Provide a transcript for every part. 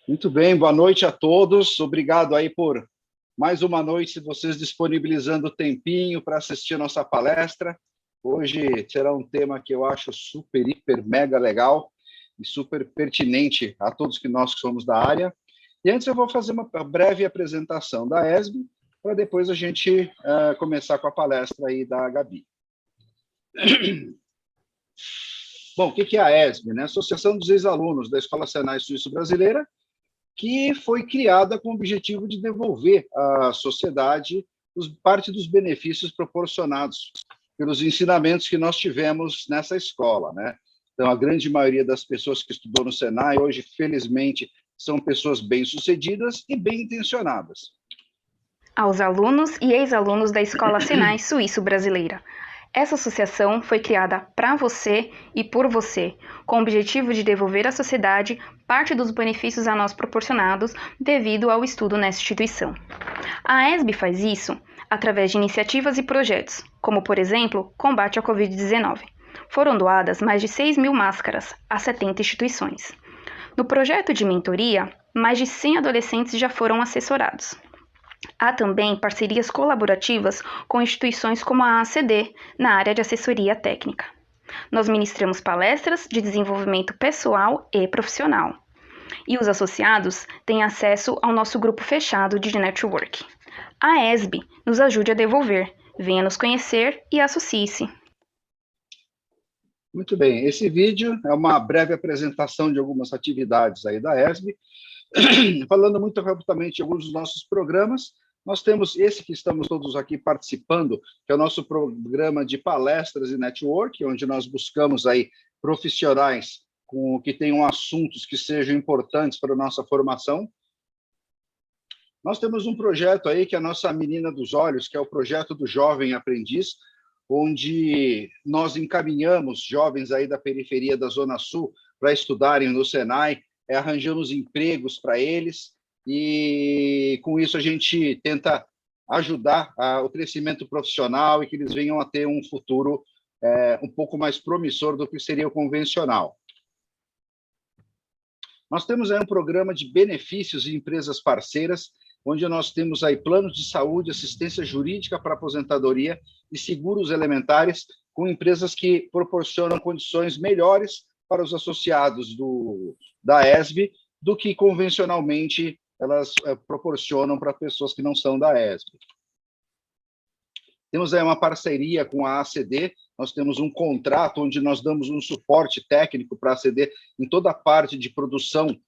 Muito bem, boa noite a todos. Obrigado aí por mais uma noite, vocês disponibilizando o tempinho para assistir a nossa palestra. Hoje será um tema que eu acho super, hiper, mega legal e super pertinente a todos que nós que somos da área. E antes eu vou fazer uma breve apresentação da ESB, para depois a gente começar com a palestra aí da Gabi. Bom, o que é a ESB, né? Associação dos Ex-Alunos da Escola Senai Suíço-Brasileira, que foi criada com o objetivo de devolver à sociedade parte dos benefícios proporcionados pelos ensinamentos que nós tivemos nessa escola, né? Então, a grande maioria das pessoas que estudou no Senai, hoje, felizmente, são pessoas bem-sucedidas e bem-intencionadas. Aos alunos e ex-alunos da Escola Senai Suíço-Brasileira. Essa associação foi criada para você e por você, com o objetivo de devolver à sociedade parte dos benefícios a nós proporcionados devido ao estudo nessa instituição. A ESB faz isso através de iniciativas e projetos, como, por exemplo, combate à Covid-19. Foram doadas mais de 6.000 máscaras a 70 instituições. No projeto de mentoria, mais de 100 adolescentes já foram assessorados. Há também parcerias colaborativas com instituições como a ACD, na área de assessoria técnica. Nós ministramos palestras de desenvolvimento pessoal e profissional. E os associados têm acesso ao nosso grupo fechado de network. A ESB nos ajude a devolver. Venha nos conhecer e associe-se. Muito bem, esse vídeo é uma breve apresentação de algumas atividades aí da ESB. Falando muito rapidamente de alguns dos nossos programas, nós temos esse que estamos todos aqui participando, que é o nosso programa de palestras e network, onde nós buscamos aí profissionais que tenham assuntos que sejam importantes para a nossa formação. Nós temos um projeto aí que é a nossa menina dos olhos, que é o projeto do Jovem Aprendiz, onde nós encaminhamos jovens aí da periferia da Zona Sul para estudarem no Senai, arranjamos empregos para eles e, com isso, a gente tenta ajudar o crescimento profissional e que eles venham a ter um futuro um pouco mais promissor do que seria o convencional. Nós temos aí um programa de benefícios em empresas parceiras, onde nós temos aí planos de saúde, assistência jurídica para aposentadoria e seguros elementares com empresas que proporcionam condições melhores para os associados da ESB do que convencionalmente elas proporcionam para pessoas que não são da ESB. Temos aí uma parceria com a ACD, nós temos um contrato onde nós damos um suporte técnico para a ACD em toda a parte de produção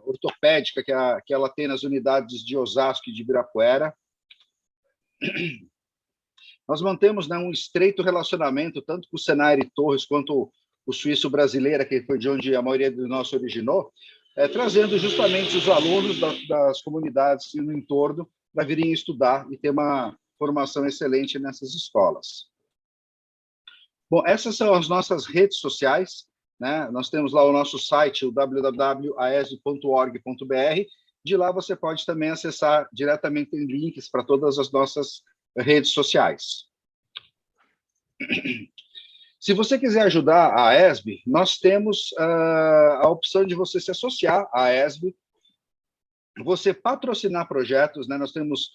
ortopédica que ela tem nas unidades de Osasco e de Ibirapuera. Nós mantemos, né, um estreito relacionamento, tanto com o Senai Torres quanto o Suíço-Brasileira, que foi de onde a maioria do nosso originou, trazendo justamente os alunos das comunidades no entorno para virem estudar e ter uma formação excelente nessas escolas. Bom, essas são as nossas redes sociais, né? Nós temos lá o nosso site, o www.aesb.org.br. De lá você pode também acessar diretamente links para todas as nossas redes sociais. Se você quiser ajudar a ESB, nós temos a opção de você se associar à ESB, você patrocinar projetos, né? Nós temos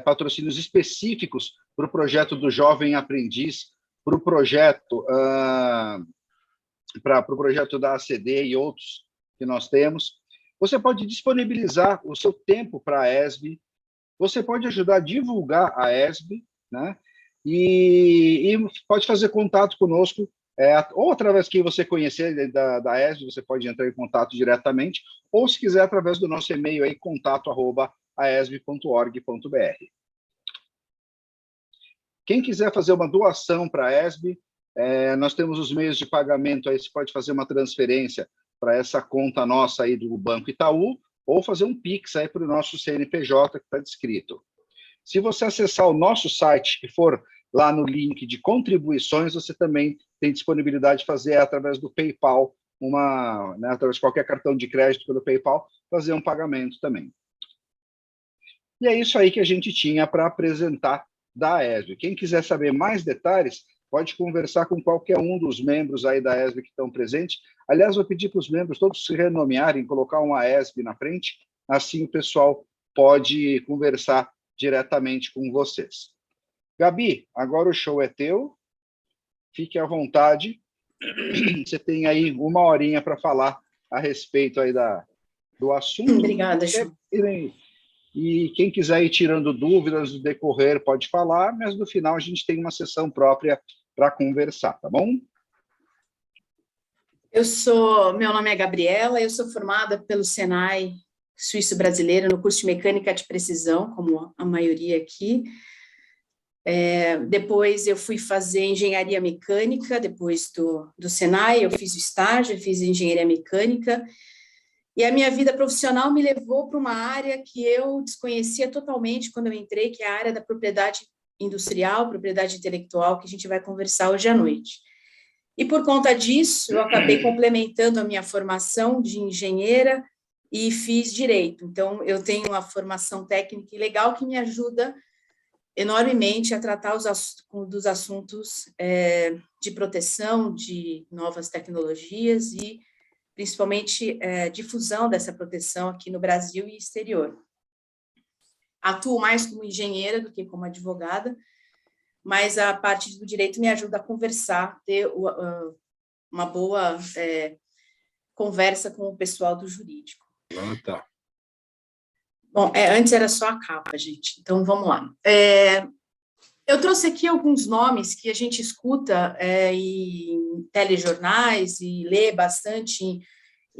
patrocínios específicos para o projeto do Jovem Aprendiz, para o projeto da ACD e outros que nós temos. Você pode disponibilizar o seu tempo para a ESB, você pode ajudar a divulgar a ESB, né? E pode fazer contato conosco, ou através de quem você conhecer da ESB, você pode entrar em contato diretamente, ou se quiser através do nosso e-mail aí, contato@aesb.org.br. Quem quiser fazer uma doação para a ESB, nós temos os meios de pagamento, aí você pode fazer uma transferência para essa conta nossa aí do Banco Itaú, ou fazer um Pix aí para o nosso CNPJ que está descrito. Se você acessar o nosso site e for lá no link de contribuições, você também tem disponibilidade de fazer através do PayPal, né, através de qualquer cartão de crédito pelo PayPal, fazer um pagamento também. E é isso aí que a gente tinha para apresentar da ESB. Quem quiser saber mais detalhes, pode conversar com qualquer um dos membros aí da ESB que estão presentes. Aliás, vou pedir para os membros todos se renomearem, colocar uma ESB na frente, assim o pessoal pode conversar diretamente com vocês. Gabi, agora o show é teu, fique à vontade, você tem aí 1 horinha para falar a respeito aí do assunto. Obrigada, Chu. E quem quiser ir tirando dúvidas no decorrer pode falar, mas no final a gente tem uma sessão própria para conversar, tá bom? Meu nome é Gabriela, eu sou formada pelo Senai Suíço Brasileiro no curso de Mecânica de Precisão, como a maioria aqui. Depois eu fui fazer Engenharia Mecânica, depois do Senai, eu fiz o estágio, eu fiz Engenharia Mecânica, e a minha vida profissional me levou para uma área que eu desconhecia totalmente quando eu entrei, que é a área da propriedade industrial, propriedade intelectual, que a gente vai conversar hoje à noite. E por conta disso, eu acabei complementando a minha formação de engenheira e fiz direito. Então, eu tenho uma formação técnica e legal que me ajuda enormemente a tratar dos assuntos de proteção, de novas tecnologias e, principalmente, difusão dessa proteção aqui no Brasil e exterior. Atuo mais como engenheira do que como advogada, mas a parte do direito me ajuda a conversar, ter uma boa conversa com o pessoal do jurídico. Ah, tá. Bom, antes era só a capa, gente, então vamos lá. Eu trouxe aqui alguns nomes que a gente escuta em telejornais e lê bastante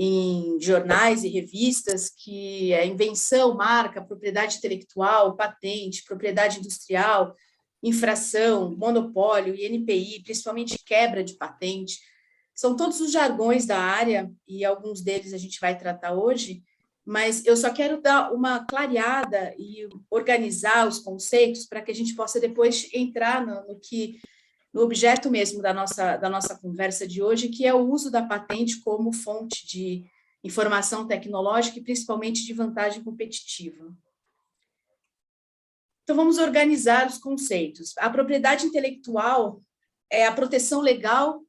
em jornais e revistas, que é invenção, marca, propriedade intelectual, patente, propriedade industrial, infração, monopólio, INPI, principalmente quebra de patente. São todos os jargões da área, e alguns deles a gente vai tratar hoje, mas eu só quero dar uma clareada e organizar os conceitos para que a gente possa depois entrar no objeto mesmo da nossa conversa de hoje, que é o uso da patente como fonte de informação tecnológica e principalmente de vantagem competitiva. Então, vamos organizar os conceitos. A propriedade intelectual é a proteção legal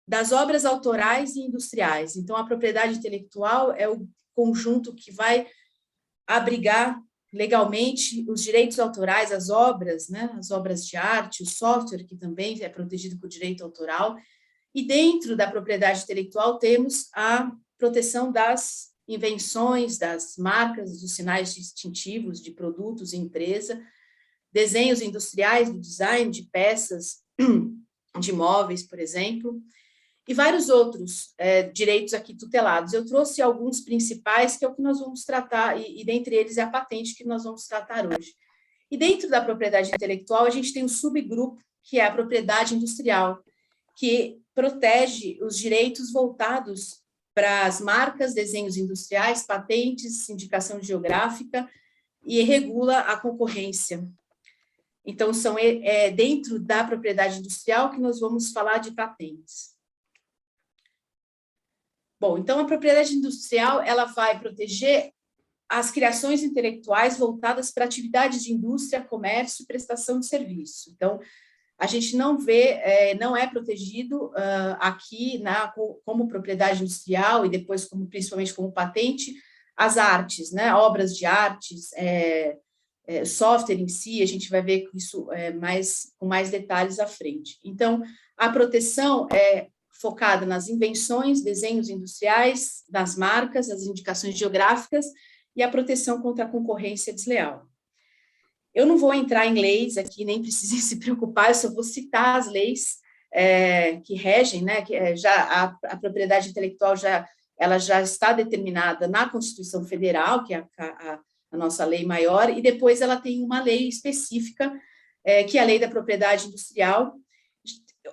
das obras autorais e industriais. Então, a propriedade intelectual é o conjunto que vai abrigar legalmente os direitos autorais, as obras, né, as obras de arte, o software, que também é protegido por direito autoral, e dentro da propriedade intelectual temos a proteção das invenções, das marcas, dos sinais distintivos de produtos e empresa, desenhos industriais, do design de peças, de móveis, por exemplo, e vários outros direitos aqui tutelados. Eu trouxe alguns principais, que é o que nós vamos tratar, e dentre eles é a patente que nós vamos tratar hoje. E dentro da propriedade intelectual, a gente tem um subgrupo, que é a propriedade industrial, que protege os direitos voltados para as marcas, desenhos industriais, patentes, indicação geográfica, e regula a concorrência. Então, são dentro da propriedade industrial que nós vamos falar de patentes. Bom, então a propriedade industrial, ela vai proteger as criações intelectuais voltadas para atividades de indústria, comércio e prestação de serviço. Então, a gente não vê, não é protegido aqui como propriedade industrial e depois principalmente como patente, as artes, né, obras de artes, software em si, a gente vai ver isso com mais detalhes à frente. Então, a proteção é focada nas invenções, desenhos industriais, das marcas, as indicações geográficas e a proteção contra a concorrência desleal. Eu não vou entrar em leis aqui, nem precisem se preocupar, eu só vou citar as leis que regem, né, que já a propriedade intelectual ela já está determinada na Constituição Federal, que é a nossa lei maior, e depois ela tem uma lei específica, que é a Lei da Propriedade Industrial,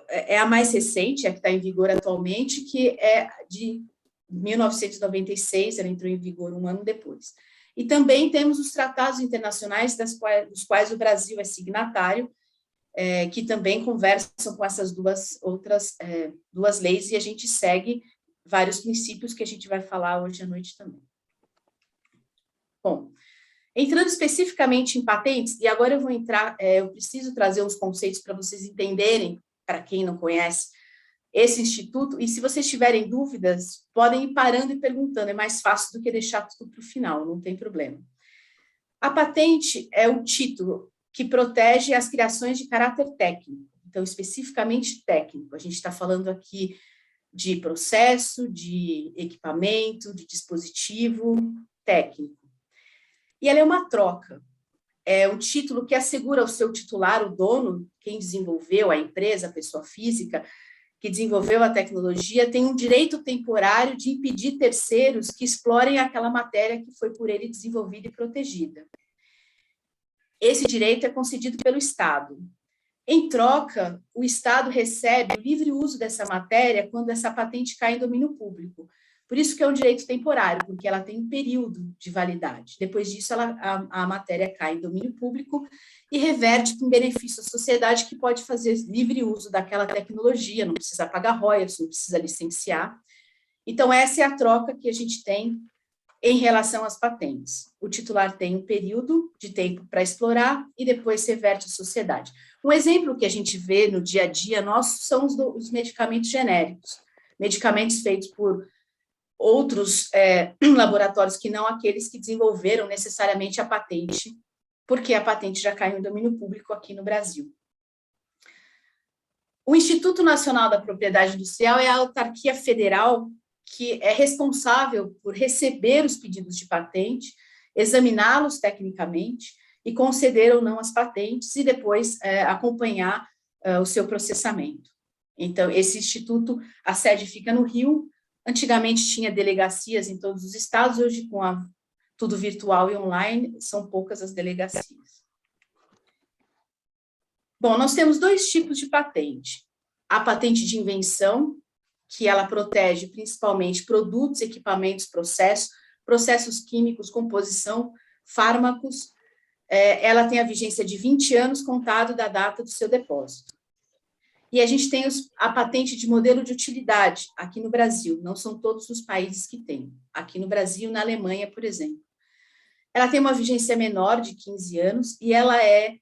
é a mais recente, a que está em vigor atualmente, que é de 1996, ela entrou em vigor 1 ano depois. E também temos os tratados internacionais dos quais o Brasil é signatário, que também conversam com essas duas leis, e a gente segue vários princípios que a gente vai falar hoje à noite também. Bom, entrando especificamente em patentes, e agora eu vou eu preciso trazer uns conceitos para vocês entenderem para quem não conhece esse instituto, e se vocês tiverem dúvidas, podem ir parando e perguntando, é mais fácil do que deixar tudo para o final, não tem problema. A patente é um título que protege as criações de caráter técnico, então, especificamente técnico. A gente está falando aqui de processo, de equipamento, de dispositivo técnico. E ela é uma troca. É um título que assegura ao seu titular, o dono, quem desenvolveu, a empresa, a pessoa física, que desenvolveu a tecnologia, tem um direito temporário de impedir terceiros que explorem aquela matéria que foi por ele desenvolvida e protegida. Esse direito é concedido pelo Estado. Em troca, o Estado recebe o livre uso dessa matéria quando essa patente cai em domínio público. Por isso que é um direito temporário, porque ela tem um período de validade. Depois disso, a matéria cai em domínio público e reverte para um benefício à sociedade que pode fazer livre uso daquela tecnologia, não precisa pagar royalties, não precisa licenciar. Então, essa é a troca que a gente tem em relação às patentes. O titular tem um período de tempo para explorar e depois reverte à sociedade. Um exemplo que a gente vê no dia a dia nosso são os medicamentos genéricos, medicamentos feitos por outros laboratórios que não aqueles que desenvolveram necessariamente a patente, porque a patente já caiu em domínio público aqui no Brasil. O Instituto Nacional da Propriedade Industrial é a autarquia federal que é responsável por receber os pedidos de patente, examiná-los tecnicamente e conceder ou não as patentes e depois acompanhar o seu processamento. Então, esse instituto, a sede fica no Rio. Antigamente tinha delegacias em todos os estados, hoje com tudo virtual e online, são poucas as delegacias. Bom, nós temos dois tipos de patente. A patente de invenção, que ela protege principalmente produtos, equipamentos, processos químicos, composição, fármacos. Ela tem a vigência de 20 anos contado da data do seu depósito. E a gente tem a patente de modelo de utilidade aqui no Brasil, não são todos os países que têm. Aqui no Brasil, na Alemanha, por exemplo. Ela tem uma vigência menor, de 15 anos, e ela é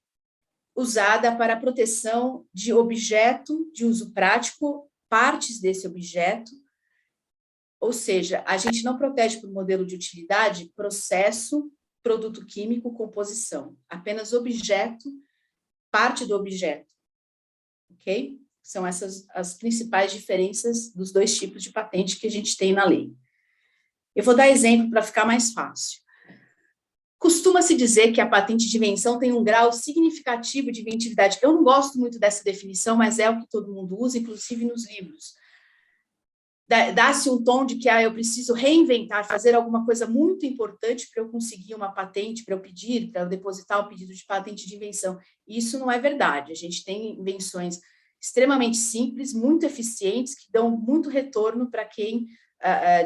usada para a proteção de objeto de uso prático, partes desse objeto, ou seja, a gente não protege por modelo de utilidade, processo, produto químico, composição, apenas objeto, parte do objeto. Ok? São essas as principais diferenças dos dois tipos de patente que a gente tem na lei. Eu vou dar exemplo para ficar mais fácil. Costuma-se dizer que a patente de invenção tem um grau significativo de inventividade. Eu não gosto muito dessa definição, mas é o que todo mundo usa, inclusive nos livros. Dá-se um tom de que eu preciso reinventar, fazer alguma coisa muito importante para eu conseguir uma patente, para eu pedir, para eu depositar um pedido de patente de invenção. Isso não é verdade. A gente tem invenções extremamente simples, muito eficientes, que dão muito retorno para quem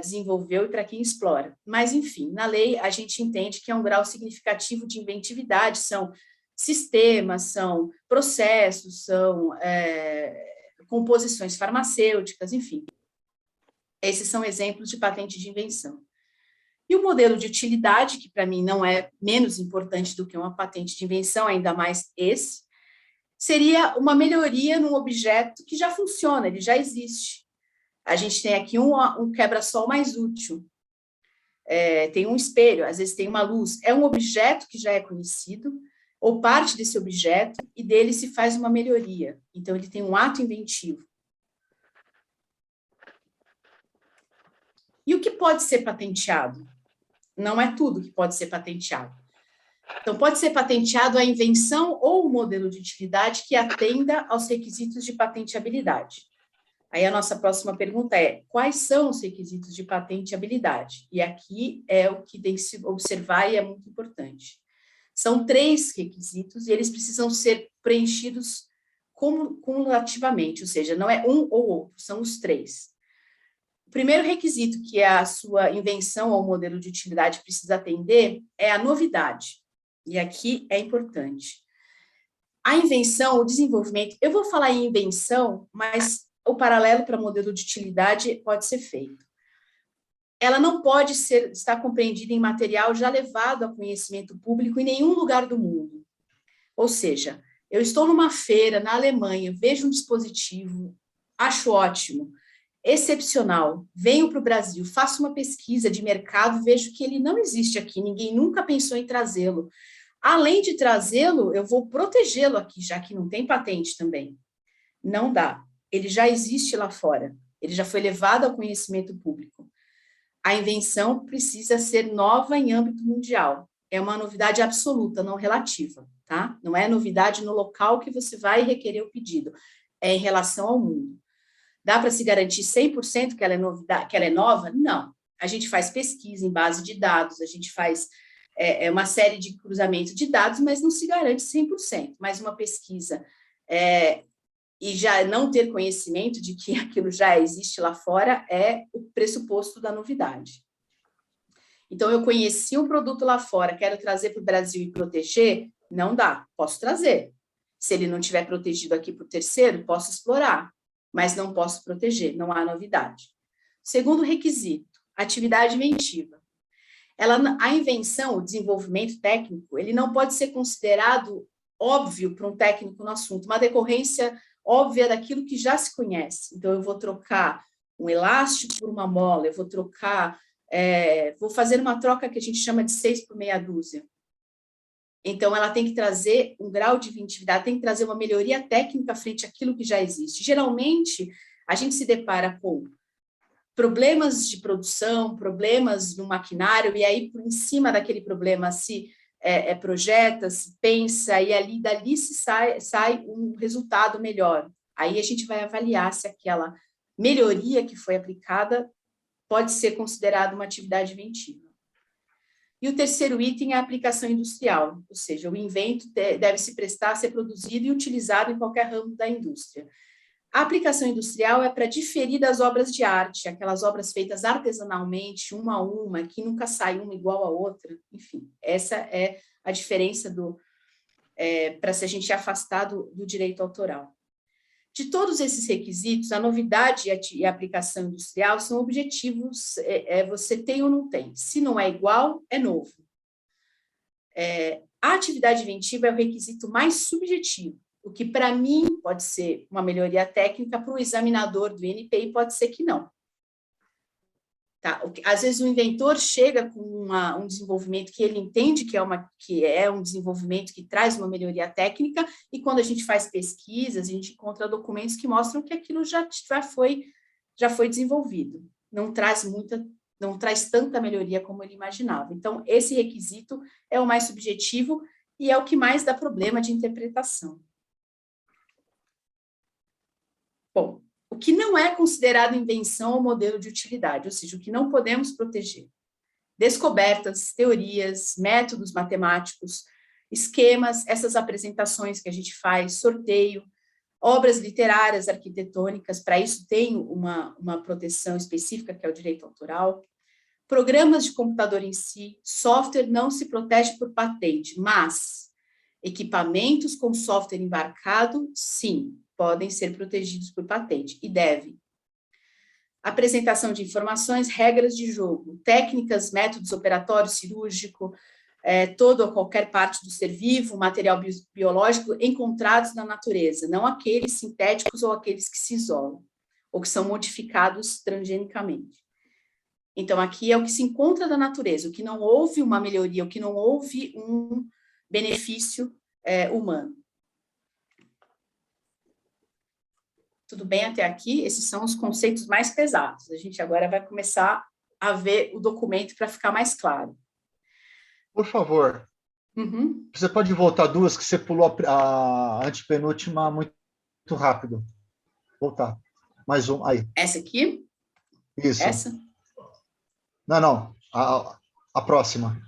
desenvolveu e para quem explora. Mas, enfim, na lei a gente entende que é um grau significativo de inventividade, são sistemas, são processos, são composições farmacêuticas, enfim. Esses são exemplos de patente de invenção. E o modelo de utilidade, que para mim não é menos importante do que uma patente de invenção, ainda mais esse, seria uma melhoria num objeto que já funciona, ele já existe. A gente tem aqui um quebra-sol mais útil, tem um espelho, às vezes tem uma luz. É um objeto que já é conhecido, ou parte desse objeto, e dele se faz uma melhoria. Então, ele tem um ato inventivo. E o que pode ser patenteado? Não é tudo que pode ser patenteado. Então, pode ser patenteado a invenção ou o modelo de utilidade que atenda aos requisitos de patenteabilidade. Aí a nossa próxima pergunta é: quais são os requisitos de patenteabilidade? E aqui é o que tem que se observar e é muito importante. São 3 requisitos e eles precisam ser preenchidos cumulativamente, ou seja, não é um ou outro, são os 3. O primeiro requisito que a sua invenção ou modelo de utilidade precisa atender é a novidade. E aqui é importante. A invenção, o desenvolvimento, eu vou falar em invenção, mas o paralelo para modelo de utilidade pode ser feito. Ela não pode estar compreendida em material já levado a conhecimento público em nenhum lugar do mundo. Ou seja, Eu estou numa feira na Alemanha, vejo um dispositivo, acho ótimo, excepcional, venho para o Brasil, faço uma pesquisa de mercado, vejo que ele não existe aqui, ninguém nunca pensou em trazê-lo. Além de trazê-lo, eu vou protegê-lo aqui, já que não tem patente também. Não dá. Ele já existe lá fora. Ele já foi levado ao conhecimento público. A invenção precisa ser nova em âmbito mundial. É uma novidade absoluta, não relativa, tá? Não é novidade no local que você vai requerer o pedido. É em relação ao mundo. Dá para se garantir 100% que ela é novidade, que ela é nova? Não. A gente faz pesquisa em base de dados, a gente faz uma série de cruzamentos de dados, mas não se garante 100%. Mas uma pesquisa e já não ter conhecimento de que aquilo já existe lá fora é o pressuposto da novidade. Então, eu conheci um produto lá fora, quero trazer para o Brasil e proteger? Não dá, posso trazer. Se ele não estiver protegido aqui por terceiro, posso explorar, mas não posso proteger, não há novidade. Segundo requisito, atividade inventiva. A invenção, o desenvolvimento técnico, ele não pode ser considerado óbvio para um técnico no assunto, uma decorrência óbvia daquilo que já se conhece. Então, eu vou trocar um elástico por uma mola, eu vou trocar, vou fazer uma troca que a gente chama de 6 por meia dúzia. Então, ela tem que trazer um grau de inventividade, tem que trazer uma melhoria técnica frente àquilo que já existe. Geralmente, a gente se depara com problemas de produção, problemas no maquinário, e aí, por em cima daquele problema, se projeta, se pensa, e dali sai um resultado melhor. Aí a gente vai avaliar se aquela melhoria que foi aplicada pode ser considerada uma atividade inventiva. E o terceiro item é a aplicação industrial, ou seja, o invento deve se prestar a ser produzido e utilizado em qualquer ramo da indústria. A aplicação industrial é para diferir das obras de arte, aquelas obras feitas artesanalmente, uma a uma, que nunca sai uma igual a outra. Enfim, essa é a diferença para se a gente afastar do direito autoral. De todos esses requisitos, a novidade e a aplicação industrial são objetivos, você tem ou não tem. Se não é igual, é novo. A atividade inventiva é o requisito mais subjetivo, o que para mim pode ser uma melhoria técnica, para o examinador do INPI pode ser que não. Tá? Às vezes o inventor chega com um desenvolvimento que ele entende que é um desenvolvimento que traz uma melhoria técnica, e quando a gente faz pesquisas, a gente encontra documentos que mostram que aquilo já foi desenvolvido. Não traz tanta melhoria como ele imaginava. Então, esse requisito é o mais subjetivo e é o que mais dá problema de interpretação. Bom, o que não é considerado invenção ou modelo de utilidade, ou seja, o que não podemos proteger. Descobertas, teorias, métodos matemáticos, esquemas, essas apresentações que a gente faz, sorteio, obras literárias, arquitetônicas, para isso tem uma proteção específica, que é o direito autoral. Programas de computador em si, software não se protege por patente, mas equipamentos com software embarcado, sim, podem ser protegidos por patente, e devem. Apresentação de informações, regras de jogo, técnicas, métodos operatórios, cirúrgico, todo ou qualquer parte do ser vivo, material biológico encontrados na natureza, não aqueles sintéticos ou aqueles que se isolam, ou que são modificados transgenicamente. Então, aqui é o que se encontra da natureza, o que não houve uma melhoria, o que não houve um benefício humano. Tudo bem até aqui? Esses são os conceitos mais pesados. A gente agora vai começar a ver o documento para ficar mais claro. Por favor, Você pode voltar duas, que você pulou a antepenúltima muito rápido. Voltar. Mais um, aí. Essa aqui? Isso. Essa? Não. A próxima.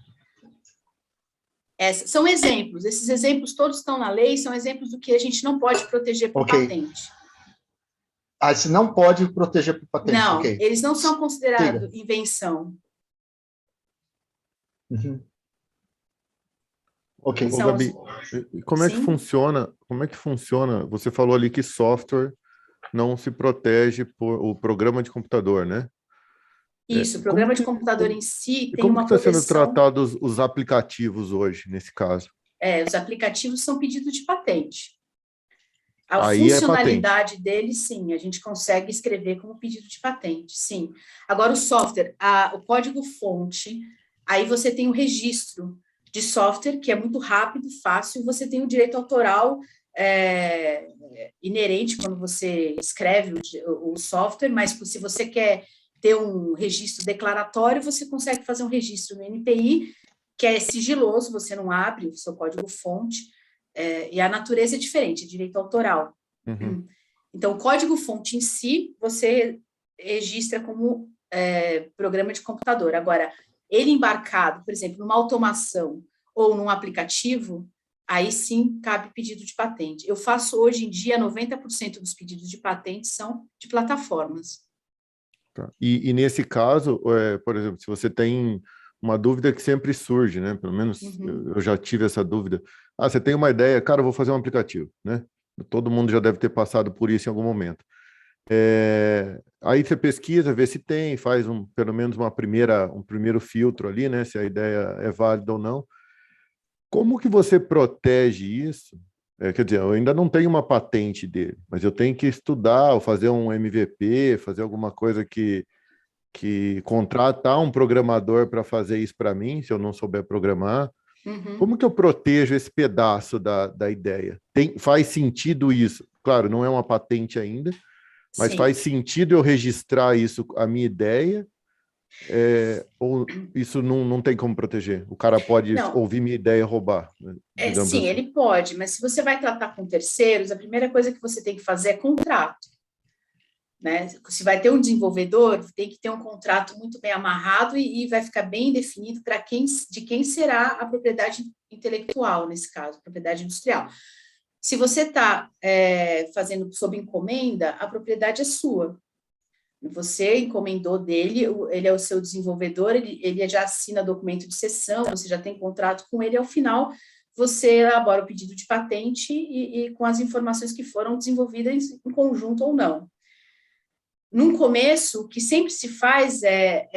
Essa. São exemplos. Esses exemplos todos estão na lei, são exemplos do que a gente não pode proteger por patente. Você não pode proteger por patente. Não, eles não são considerados invenção. Ok. Ô, Gabi, como é que funciona? Como é que funciona? Você falou ali que software não se protege por o programa de computador, né? Isso, o programa de computador em si tem uma proteção. Como estão sendo tratados os aplicativos hoje, nesse caso? Os aplicativos são pedidos de patente. A Aí funcionalidade dele, sim, a gente consegue escrever como pedido de patente, sim. Agora, o software, o código-fonte, aí você tem o registro de software, que é muito rápido, fácil, você tem o direito autoral inerente quando você escreve o software, mas se você quer ter um registro declaratório, você consegue fazer um registro no NPI, que é sigiloso, você não abre o seu código-fonte, e a natureza é diferente, é direito autoral. Uhum. Então, o código-fonte em si, você registra como programa de computador. Agora, ele embarcado, por exemplo, numa automação ou num aplicativo, aí sim cabe pedido de patente. Eu faço hoje em dia 90% dos pedidos de patente são de plataformas. Tá. E nesse caso, por exemplo, se você tem uma dúvida que sempre surge, né? Pelo menos eu já tive essa dúvida. Você tem uma ideia, cara, eu vou fazer um aplicativo, né? Todo mundo já deve ter passado por isso em algum momento. Aí você pesquisa, vê se tem, faz pelo menos um primeiro filtro ali, né? Se a ideia é válida ou não. Como que você protege isso? Quer dizer, eu ainda não tenho uma patente dele, mas eu tenho que estudar ou fazer um MVP, fazer alguma coisa que contratar um programador para fazer isso para mim, se eu não souber programar. Como que eu protejo esse pedaço da ideia? Faz sentido isso? Claro, não é uma patente ainda, mas Sim. Faz sentido eu registrar isso, a minha ideia? Ou isso não tem como proteger? O cara pode ouvir minha ideia e roubar, né, digamos sim, assim. ele pode, mas se você vai tratar com terceiros, a primeira coisa que você tem que fazer é contrato. Né? Se vai ter um desenvolvedor, tem que ter um contrato muito bem amarrado e vai ficar bem definido de quem será a propriedade intelectual, nesse caso, propriedade industrial. Se você está fazendo sob encomenda, a propriedade é sua. Você encomendou dele, ele é o seu desenvolvedor, ele já assina documento de cessão, você já tem contrato com ele, ao final você elabora o pedido de patente e com as informações que foram desenvolvidas em conjunto ou não. Num começo, o que sempre se faz é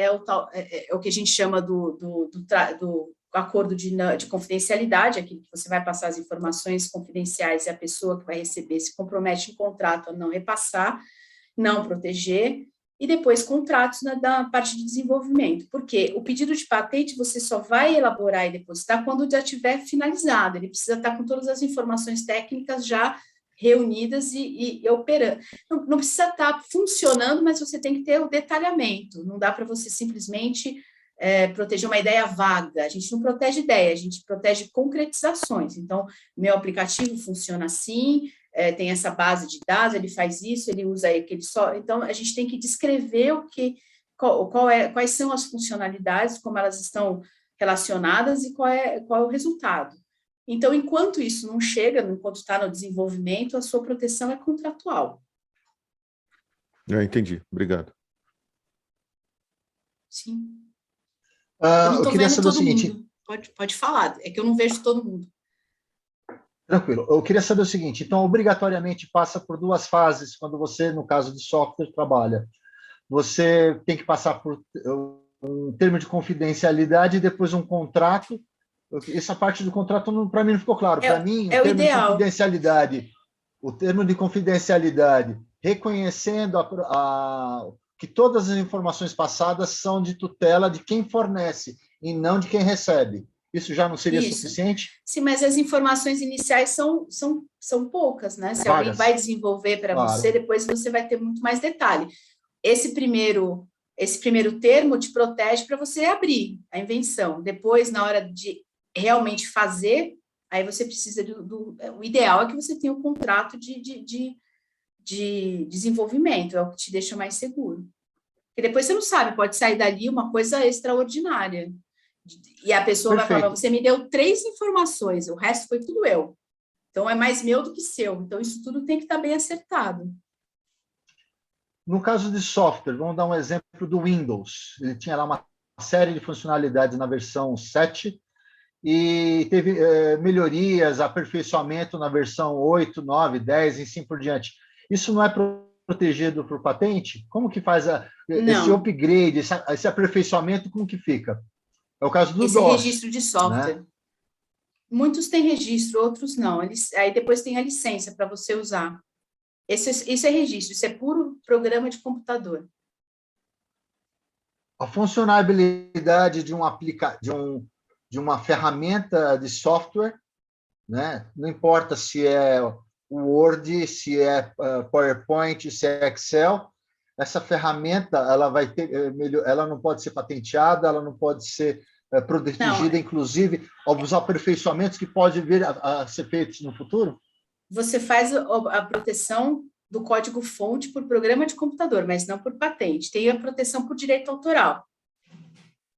o que a gente chama do acordo de confidencialidade, aquilo que você vai passar as informações confidenciais e a pessoa que vai receber se compromete em contrato a não repassar, não proteger, e depois contratos da parte de desenvolvimento, porque o pedido de patente você só vai elaborar e depositar quando já estiver finalizado, ele precisa estar com todas as informações técnicas já reunidas e operando. Não precisa estar funcionando, mas você tem que ter o detalhamento, não dá para você simplesmente proteger uma ideia vaga, a gente não protege ideia, a gente protege concretizações, então, meu aplicativo funciona assim, tem essa base de dados, ele faz isso, ele usa aquele só, então a gente tem que descrever quais são as funcionalidades, como elas estão relacionadas e qual é o resultado. Então, enquanto isso não chega, enquanto está no desenvolvimento, a sua proteção é contratual. Entendi, obrigado. Sim. Eu não estou vendo saber todo o seguinte. mundo. Pode falar, é que eu não vejo todo mundo. Tranquilo. Eu queria saber o seguinte, então, obrigatoriamente passa por duas fases quando você, no caso de software, trabalha. Você tem que passar por um termo de confidencialidade e depois um contrato. Essa parte do contrato, para mim, não ficou claro. Para mim, o termo de confidencialidade, reconhecendo que todas as informações passadas são de tutela de quem fornece e não de quem recebe. Isso já não seria suficiente? Sim, mas as informações iniciais são poucas, né? Se alguém vai desenvolver para você, depois você vai ter muito mais detalhe. Esse primeiro termo te protege para você abrir a invenção. Depois, na hora de realmente fazer, aí você precisa o ideal é que você tenha um contrato de desenvolvimento, é o que te deixa mais seguro. Porque depois você não sabe, pode sair dali uma coisa extraordinária. E a pessoa vai falar, você me deu 3 informações, o resto foi tudo eu. Então, é mais meu do que seu. Então, isso tudo tem que estar bem acertado. No caso de software, vamos dar um exemplo do Windows. Ele tinha lá uma série de funcionalidades na versão 7 e teve melhorias, aperfeiçoamento na versão 8, 9, 10 e assim por diante. Isso não é protegido por patente? Como que faz esse upgrade, esse aperfeiçoamento, como que fica? É o caso do DOS. Esse registro de software. Né? Muitos têm registro, outros não. Aí depois tem a licença para você usar. Isso é registro, isso é puro programa de computador. A funcionalidade de uma ferramenta de software, né? Não importa se é Word, se é PowerPoint, se é Excel, essa ferramenta ela não pode ser patenteada, ela não pode ser protegida, inclusive os aperfeiçoamentos que podem vir a ser feitos no futuro? Você faz a proteção do código-fonte por programa de computador, mas não por patente. Tem a proteção por direito autoral.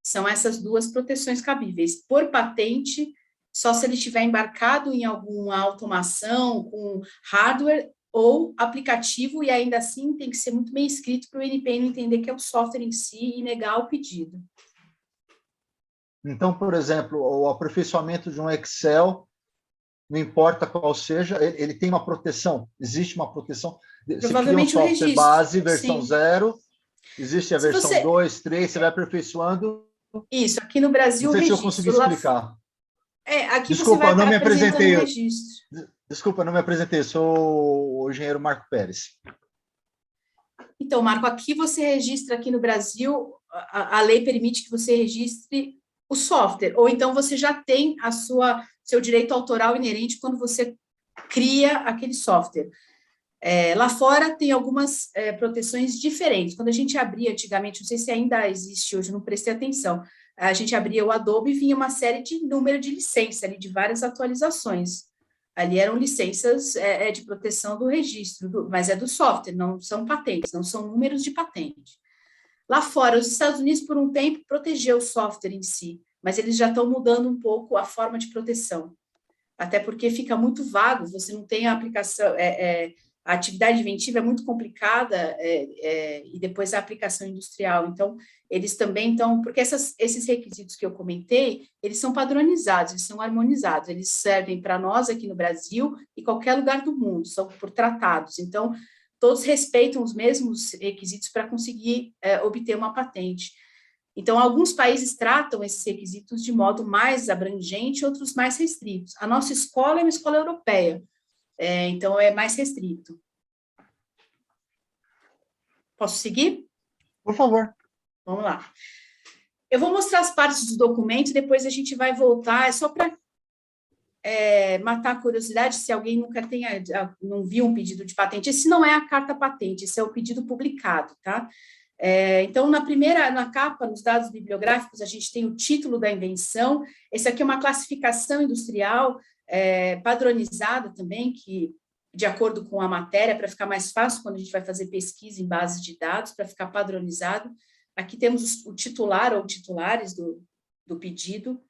São essas duas proteções cabíveis. Por patente, só se ele estiver embarcado em alguma automação com hardware ou aplicativo, e ainda assim tem que ser muito bem escrito para o NPM entender que é o software em si e negar o pedido. Então, por exemplo, o aperfeiçoamento de um Excel, não importa qual seja, ele tem uma proteção, existe uma proteção. Provavelmente você cria um software base, versão sim. 0, existe a versão 2, 3, você vai aperfeiçoando. Isso, aqui no Brasil, não sei o registro. Se eu consegui explicar. Aqui Desculpa, você vai não me apresentei. Registro. Desculpa, não me apresentei, sou o engenheiro Marco Pérez. Então, Marco, aqui você registra, aqui no Brasil, a lei permite que você registre o software, ou então você já tem seu direito autoral inerente quando você cria aquele software. Lá fora tem algumas proteções diferentes. Quando a gente abria antigamente, não sei se ainda existe hoje, não prestei atenção, a gente abria o Adobe e vinha uma série de número de licença, ali, de várias atualizações. Ali eram licenças de proteção do registro, mas é do software, não são patentes, não são números de patente. Lá fora, os Estados Unidos, por um tempo, protegeu o software em si, mas eles já estão mudando um pouco a forma de proteção. Até porque fica muito vago, você não tem a aplicação, a atividade inventiva é muito complicada, e depois a aplicação industrial. Então, eles também estão, porque esses requisitos que eu comentei, eles são padronizados, eles são harmonizados, eles servem para nós aqui no Brasil e qualquer lugar do mundo, são por tratados. Então, todos respeitam os mesmos requisitos para conseguir obter uma patente. Então, alguns países tratam esses requisitos de modo mais abrangente, outros mais restritos. A nossa escola é uma escola europeia, então é mais restrito. Posso seguir? Por favor. Vamos lá. Eu vou mostrar as partes do documento, depois a gente vai voltar, é só para matar a curiosidade, se alguém nunca não viu um pedido de patente. Esse não é a carta patente, esse é o pedido publicado, tá? Então, na capa, nos dados bibliográficos, a gente tem o título da invenção. Esse aqui é uma classificação industrial padronizada também, que, de acordo com a matéria, para ficar mais fácil quando a gente vai fazer pesquisa em bases de dados, para ficar padronizado. Aqui temos o titular ou titulares do pedido,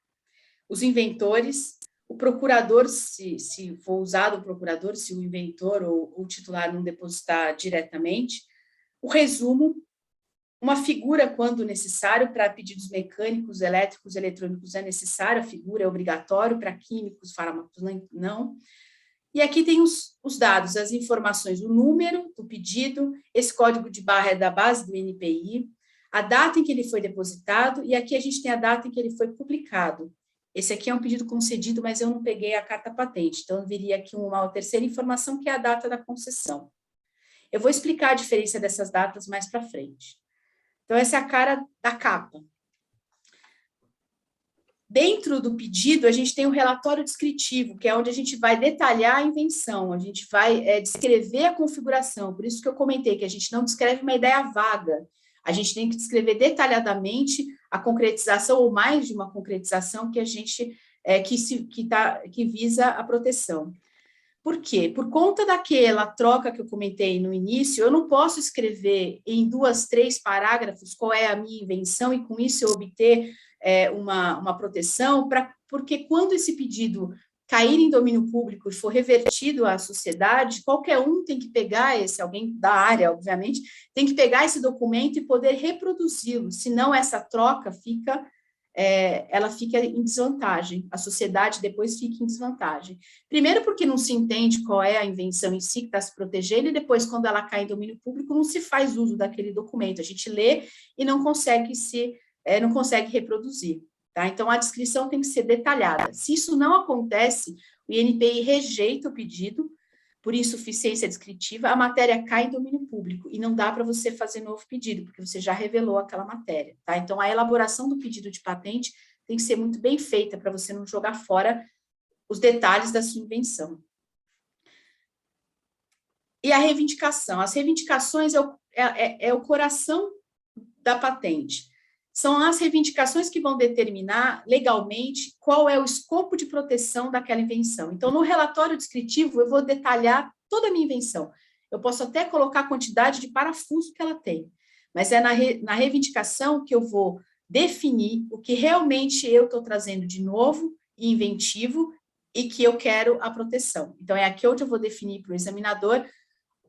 os inventores, o procurador, se for usado o procurador, se o inventor ou o titular não depositar diretamente, o resumo, uma figura, quando necessário, para pedidos mecânicos, elétricos, eletrônicos é necessário, a figura é obrigatório, para químicos, fármacos não. E aqui tem os dados, as informações, o número do pedido, esse código de barra é da base do NPI, a data em que ele foi depositado, e aqui a gente tem a data em que ele foi publicado. Esse aqui é um pedido concedido, mas eu não peguei a carta patente, então viria aqui uma terceira informação, que é a data da concessão. Eu vou explicar a diferença dessas datas mais para frente. Então, essa é a cara da capa. Dentro do pedido, a gente tem um relatório descritivo, que é onde a gente vai detalhar a invenção, a gente vai descrever a configuração, por isso que eu comentei que a gente não descreve uma ideia vaga, a gente tem que descrever detalhadamente a concretização, ou mais de uma concretização, que a gente que visa a proteção. Por quê? Por conta daquela troca que eu comentei no início, eu não posso escrever em 2, 3 parágrafos qual é a minha invenção e com isso eu obter uma proteção, porque quando esse pedido cair em domínio público e for revertido à sociedade, qualquer um tem que pegar alguém da área, obviamente, tem que pegar esse documento e poder reproduzi-lo, senão essa troca ela fica em desvantagem, a sociedade depois fica em desvantagem. Primeiro porque não se entende qual é a invenção em si que está se protegendo, e depois, quando ela cai em domínio público, não se faz uso daquele documento, a gente lê e não consegue reproduzir. tá? Então, a descrição tem que ser detalhada. Se isso não acontece, o INPI rejeita o pedido por insuficiência descritiva, a matéria cai em domínio público e não dá para você fazer novo pedido, porque você já revelou aquela matéria, tá? Então, a elaboração do pedido de patente tem que ser muito bem feita para você não jogar fora os detalhes da sua invenção. E a reivindicação. As reivindicações é o coração da patente. São as reivindicações que vão determinar legalmente qual é o escopo de proteção daquela invenção. Então, no relatório descritivo, eu vou detalhar toda a minha invenção. Eu posso até colocar a quantidade de parafuso que ela tem, mas é na reivindicação que eu vou definir o que realmente eu estou trazendo de novo e inventivo e que eu quero a proteção. Então, é aqui onde eu vou definir para o examinador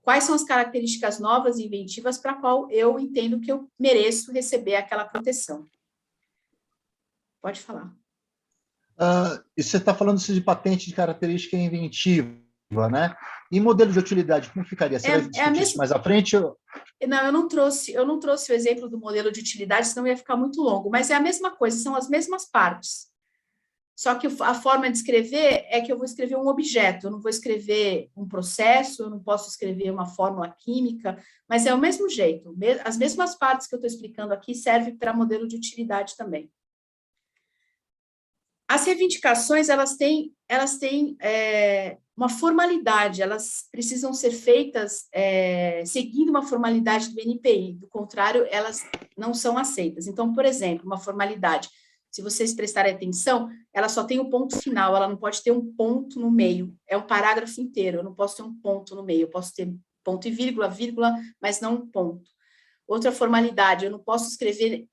quais são as características novas e inventivas para a qual eu entendo que eu mereço receber aquela proteção. Pode falar. E você está falando de patente de característica inventiva, né? E modelo de utilidade, como ficaria? Você vai discutir isso mais à frente? Não, eu não trouxe o exemplo do modelo de utilidade, senão ia ficar muito longo, mas é a mesma coisa, são as mesmas partes. Só que a forma de escrever é que eu vou escrever um objeto, eu não vou escrever um processo, eu não posso escrever uma fórmula química, mas é o mesmo jeito. As mesmas partes que eu estou explicando aqui servem para modelo de utilidade também. As reivindicações, elas têm uma formalidade, elas precisam ser feitas seguindo uma formalidade do NPI, do contrário, elas não são aceitas. Então, por exemplo, uma formalidade, se vocês prestarem atenção, ela só tem o ponto final, ela não pode ter um ponto no meio, é um parágrafo inteiro, eu não posso ter um ponto no meio, eu posso ter ponto e vírgula, vírgula, mas não um ponto. Outra formalidade, eu não posso escrever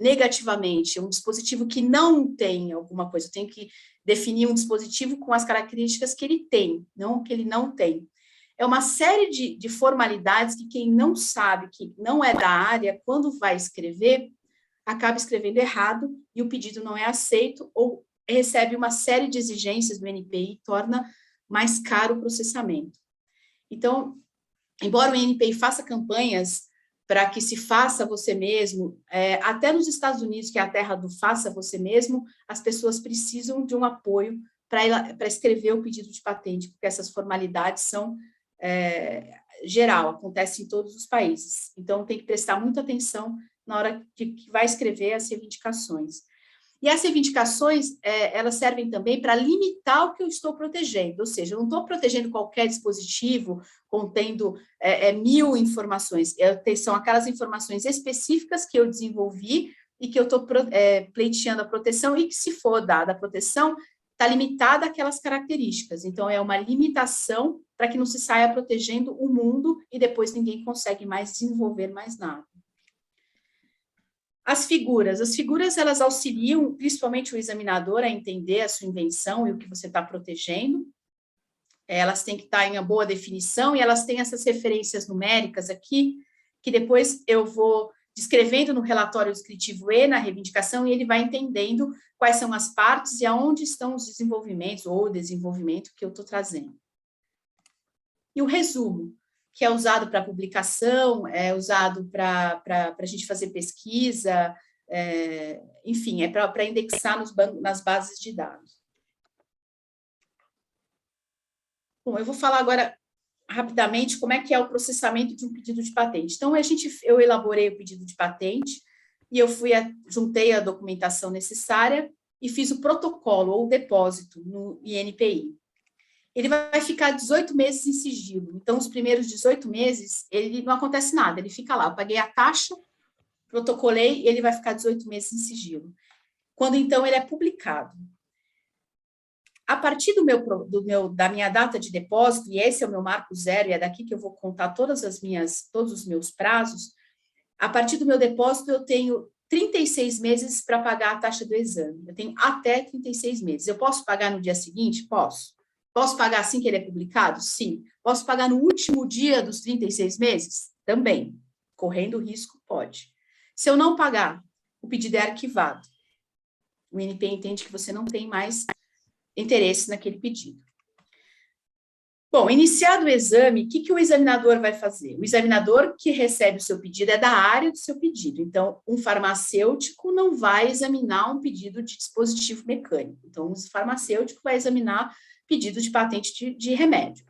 negativamente, um dispositivo que não tem alguma coisa, eu tenho que definir um dispositivo com as características que ele tem, não que ele não tem. É uma série de formalidades que quem não sabe, que não é da área, quando vai escrever, acaba escrevendo errado e o pedido não é aceito ou recebe uma série de exigências do NPI e torna mais caro o processamento. Então, embora o NPI faça campanhas para que se faça você mesmo, até nos Estados Unidos, que é a terra do faça você mesmo, as pessoas precisam de um apoio para escrever o pedido de patente, porque essas formalidades são geral, acontecem em todos os países. Então, tem que prestar muita atenção na hora que vai escrever as reivindicações. E as reivindicações, elas servem também para limitar o que eu estou protegendo, ou seja, eu não estou protegendo qualquer dispositivo contendo 1000 informações, são aquelas informações específicas que eu desenvolvi e que eu estou pleiteando a proteção e que, se for dada a proteção, está limitada àquelas características. Então, é uma limitação para que não se saia protegendo o mundo e depois ninguém consegue mais desenvolver mais nada. As figuras, elas auxiliam principalmente o examinador a entender a sua invenção e o que você está protegendo. Elas têm que estar em uma boa definição e elas têm essas referências numéricas aqui, que depois eu vou descrevendo no relatório descritivo e na reivindicação, e ele vai entendendo quais são as partes e aonde estão os desenvolvimentos ou o desenvolvimento que eu estou trazendo. E o resumo, que é usado para publicação, é usado para a gente fazer pesquisa, enfim, é para indexar nas bases de dados. Bom, eu vou falar agora rapidamente como é que é o processamento de um pedido de patente. Então, eu elaborei o pedido de patente e eu juntei a documentação necessária e fiz o protocolo ou depósito no INPI. Ele vai ficar 18 meses em sigilo. Então, os primeiros 18 meses, ele não acontece nada, ele fica lá. Eu paguei a taxa, protocolei, e ele vai ficar 18 meses em sigilo. Quando, então, ele é publicado. A partir da minha data de depósito, e esse é o meu marco zero, e é daqui que eu vou contar todos os meus prazos, a partir do meu depósito, eu tenho 36 meses para pagar a taxa do exame. Eu tenho até 36 meses. Eu posso pagar no dia seguinte? Posso. Posso pagar assim que ele é publicado? Sim. Posso pagar no último dia dos 36 meses? Também. Correndo risco, pode. Se eu não pagar, o pedido é arquivado. O INPI entende que você não tem mais interesse naquele pedido. Bom, iniciado o exame, o que o examinador vai fazer? O examinador que recebe o seu pedido é da área do seu pedido. Então, um farmacêutico não vai examinar um pedido de dispositivo mecânico. Então, o farmacêutico vai examinar pedido de patente de remédio.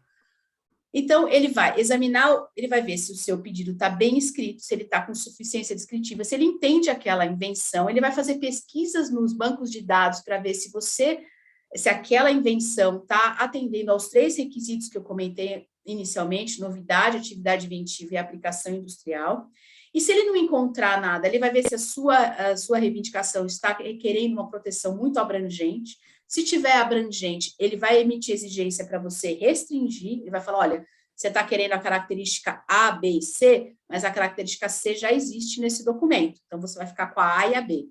Então, ele vai examinar, ele vai ver se o seu pedido está bem escrito, se ele está com suficiência descritiva, se ele entende aquela invenção, ele vai fazer pesquisas nos bancos de dados para ver se aquela invenção está atendendo aos 3 requisitos que eu comentei inicialmente, novidade, atividade inventiva e aplicação industrial. E se ele não encontrar nada, ele vai ver se a sua reivindicação está requerendo uma proteção muito abrangente. Se tiver abrangente, ele vai emitir exigência para você restringir, ele vai falar, olha, você está querendo a característica A, B e C, mas a característica C já existe nesse documento, então você vai ficar com a A e a B.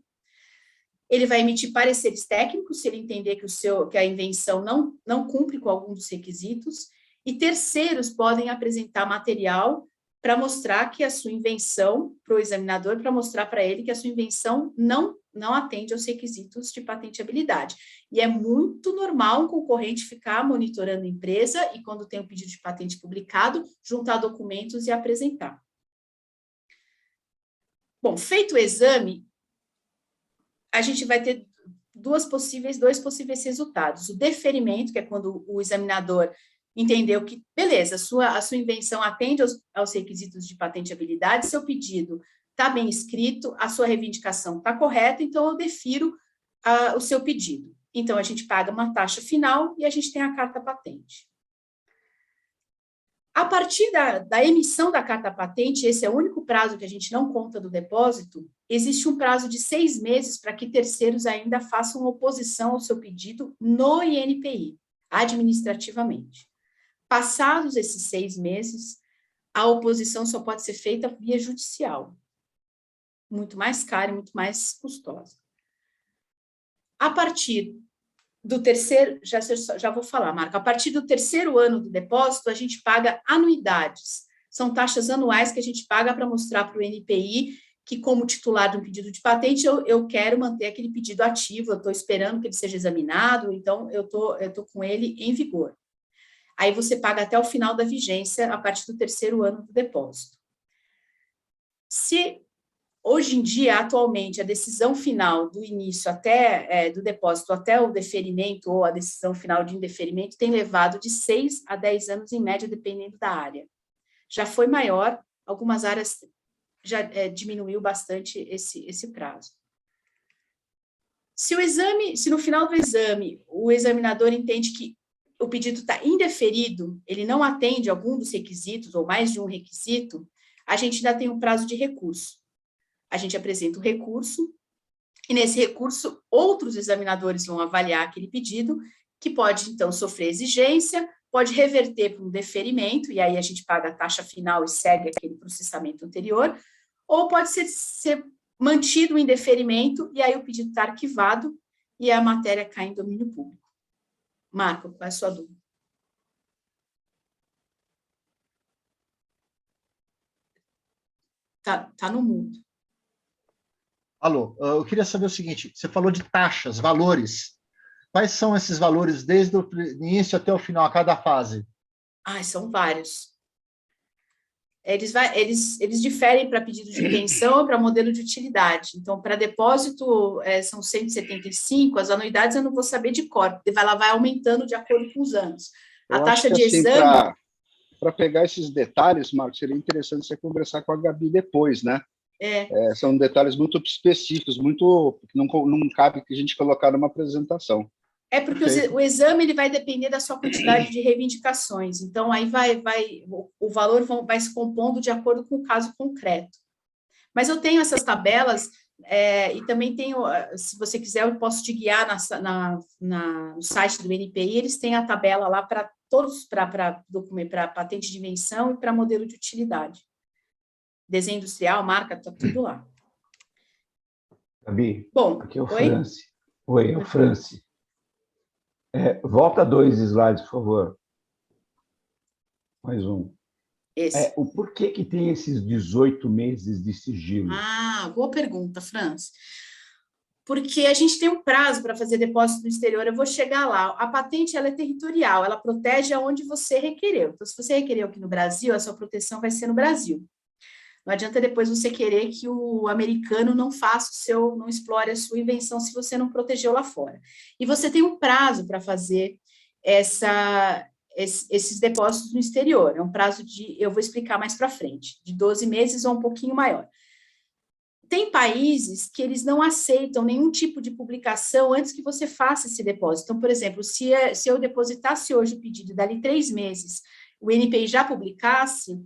Ele vai emitir pareceres técnicos, se ele entender que a invenção não cumpre com algum dos requisitos, e terceiros podem apresentar material para mostrar que a sua invenção, para o examinador, para mostrar para ele que a sua invenção não atende aos requisitos de patenteabilidade. E é muito normal um concorrente ficar monitorando a empresa e, quando tem um pedido de patente publicado, juntar documentos e apresentar. Bom, feito o exame, a gente vai ter dois possíveis resultados. O deferimento, que é quando o examinador entendeu que, beleza, a sua invenção atende aos requisitos de patenteabilidade, seu pedido está bem escrito, a sua reivindicação está correta, então eu defiro o seu pedido. Então, a gente paga uma taxa final e a gente tem a carta patente. A partir da emissão da carta patente, esse é o único prazo que a gente não conta do depósito, existe um prazo de 6 meses para que terceiros ainda façam oposição ao seu pedido no INPI, administrativamente. Passados esses 6 meses, a oposição só pode ser feita via judicial. Muito mais cara e muito mais custosa. A partir do terceiro, já vou falar, Marco, a partir do 3º ano do depósito, a gente paga anuidades. São taxas anuais que a gente paga para mostrar para o NPI que, como titular de um pedido de patente, eu quero manter aquele pedido ativo, eu estou esperando que ele seja examinado, então eu tô com ele em vigor. Aí você paga até o final da vigência, a partir do 3º ano do depósito. Se hoje em dia, atualmente, a decisão final do início do depósito até o deferimento ou a decisão final de indeferimento tem levado de 6 a 10 anos em média, dependendo da área. Já foi maior, algumas áreas já diminuiu bastante esse prazo. Se no final do exame o examinador entende que o pedido está indeferido, ele não atende algum dos requisitos ou mais de um requisito, a gente ainda tem um prazo de recurso. A gente apresenta o recurso, e nesse recurso, outros examinadores vão avaliar aquele pedido, que pode, então, sofrer exigência, pode reverter para um deferimento, e aí a gente paga a taxa final e segue aquele processamento anterior, ou pode ser mantido em deferimento, e aí o pedido está arquivado, e a matéria cai em domínio público. Marco, qual é a sua dúvida? Tá no mundo. Alô, eu queria saber o seguinte, você falou de taxas, valores. Quais são esses valores desde o início até o final, a cada fase? São vários. Eles diferem para pedido de invenção ou para modelo de utilidade. Então, para depósito, são 175, as anuidades eu não vou saber de cor, ela vai aumentando de acordo com os anos. A taxa de exame... Para pegar esses detalhes, Marcos, seria interessante você conversar com a Gabi depois, né? São detalhes muito específicos, que não cabe que a gente colocar numa apresentação. Porque o exame ele vai depender da sua quantidade de reivindicações, então aí o valor vai se compondo de acordo com o caso concreto. Mas eu tenho essas tabelas, e também tenho, se você quiser, eu posso te guiar no site do NPI, eles têm a tabela lá para todos, para patente de invenção e para modelo de utilidade. Desenho industrial, marca, está tudo lá. Gabi, bom, aqui é o Franci. Oi, é o Franci. Volta 2 slides, por favor. Mais um. Esse. O porquê que tem esses 18 meses de sigilo? Boa pergunta, Franci. porque a gente tem um prazo para fazer depósito no exterior, eu vou chegar lá. A patente, ela é territorial, ela protege aonde você requereu. Então, se você requereu aqui no Brasil, a sua proteção vai ser no Brasil. Não adianta depois você querer que o americano não faça não explore a sua invenção se você não protegeu lá fora. E você tem um prazo para fazer esses depósitos no exterior. É um prazo eu vou explicar mais para frente, de 12 meses ou um pouquinho maior. Tem países que eles não aceitam nenhum tipo de publicação antes que você faça esse depósito. Então, por exemplo, se eu depositasse hoje o pedido e dali 3 meses o NPI já publicasse,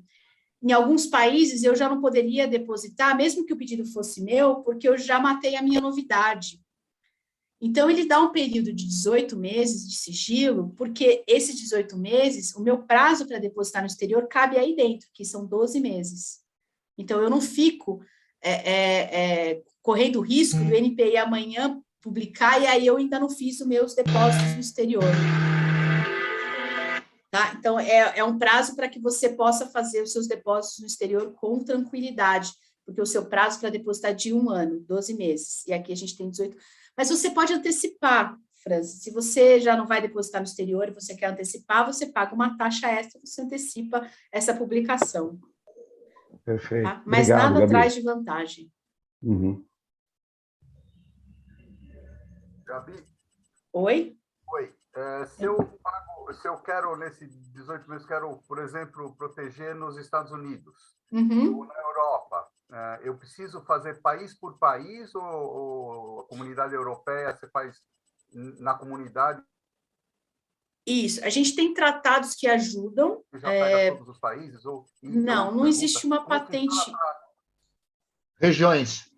em alguns países eu já não poderia depositar, mesmo que o pedido fosse meu, porque eu já matei a minha novidade. Então, ele dá um período de 18 meses de sigilo, porque esses 18 meses, o meu prazo para depositar no exterior cabe aí dentro, que são 12 meses. Então, eu não fico correndo o risco do NPI amanhã publicar e aí eu ainda não fiz os meus depósitos no exterior. Tá? Então, é um prazo para que você possa fazer os seus depósitos no exterior com tranquilidade, porque o seu prazo para depositar é de 1 ano, 12 meses, e aqui a gente tem 18. Mas você pode antecipar, Francis, se você já não vai depositar no exterior e você quer antecipar, você paga uma taxa extra, você antecipa essa publicação. Perfeito. Tá? Mas Obrigado, nada Gabi. traz de vantagem. Uhum. Gabi? Oi? Oi. Se eu quero, nesse 18 meses, por exemplo, proteger nos Estados Unidos ou na Europa, eu preciso fazer país por país ou a comunidade europeia você faz na comunidade? Isso, a gente tem tratados que ajudam. Você já pega todos os países? Não existe uma patente. Regiões.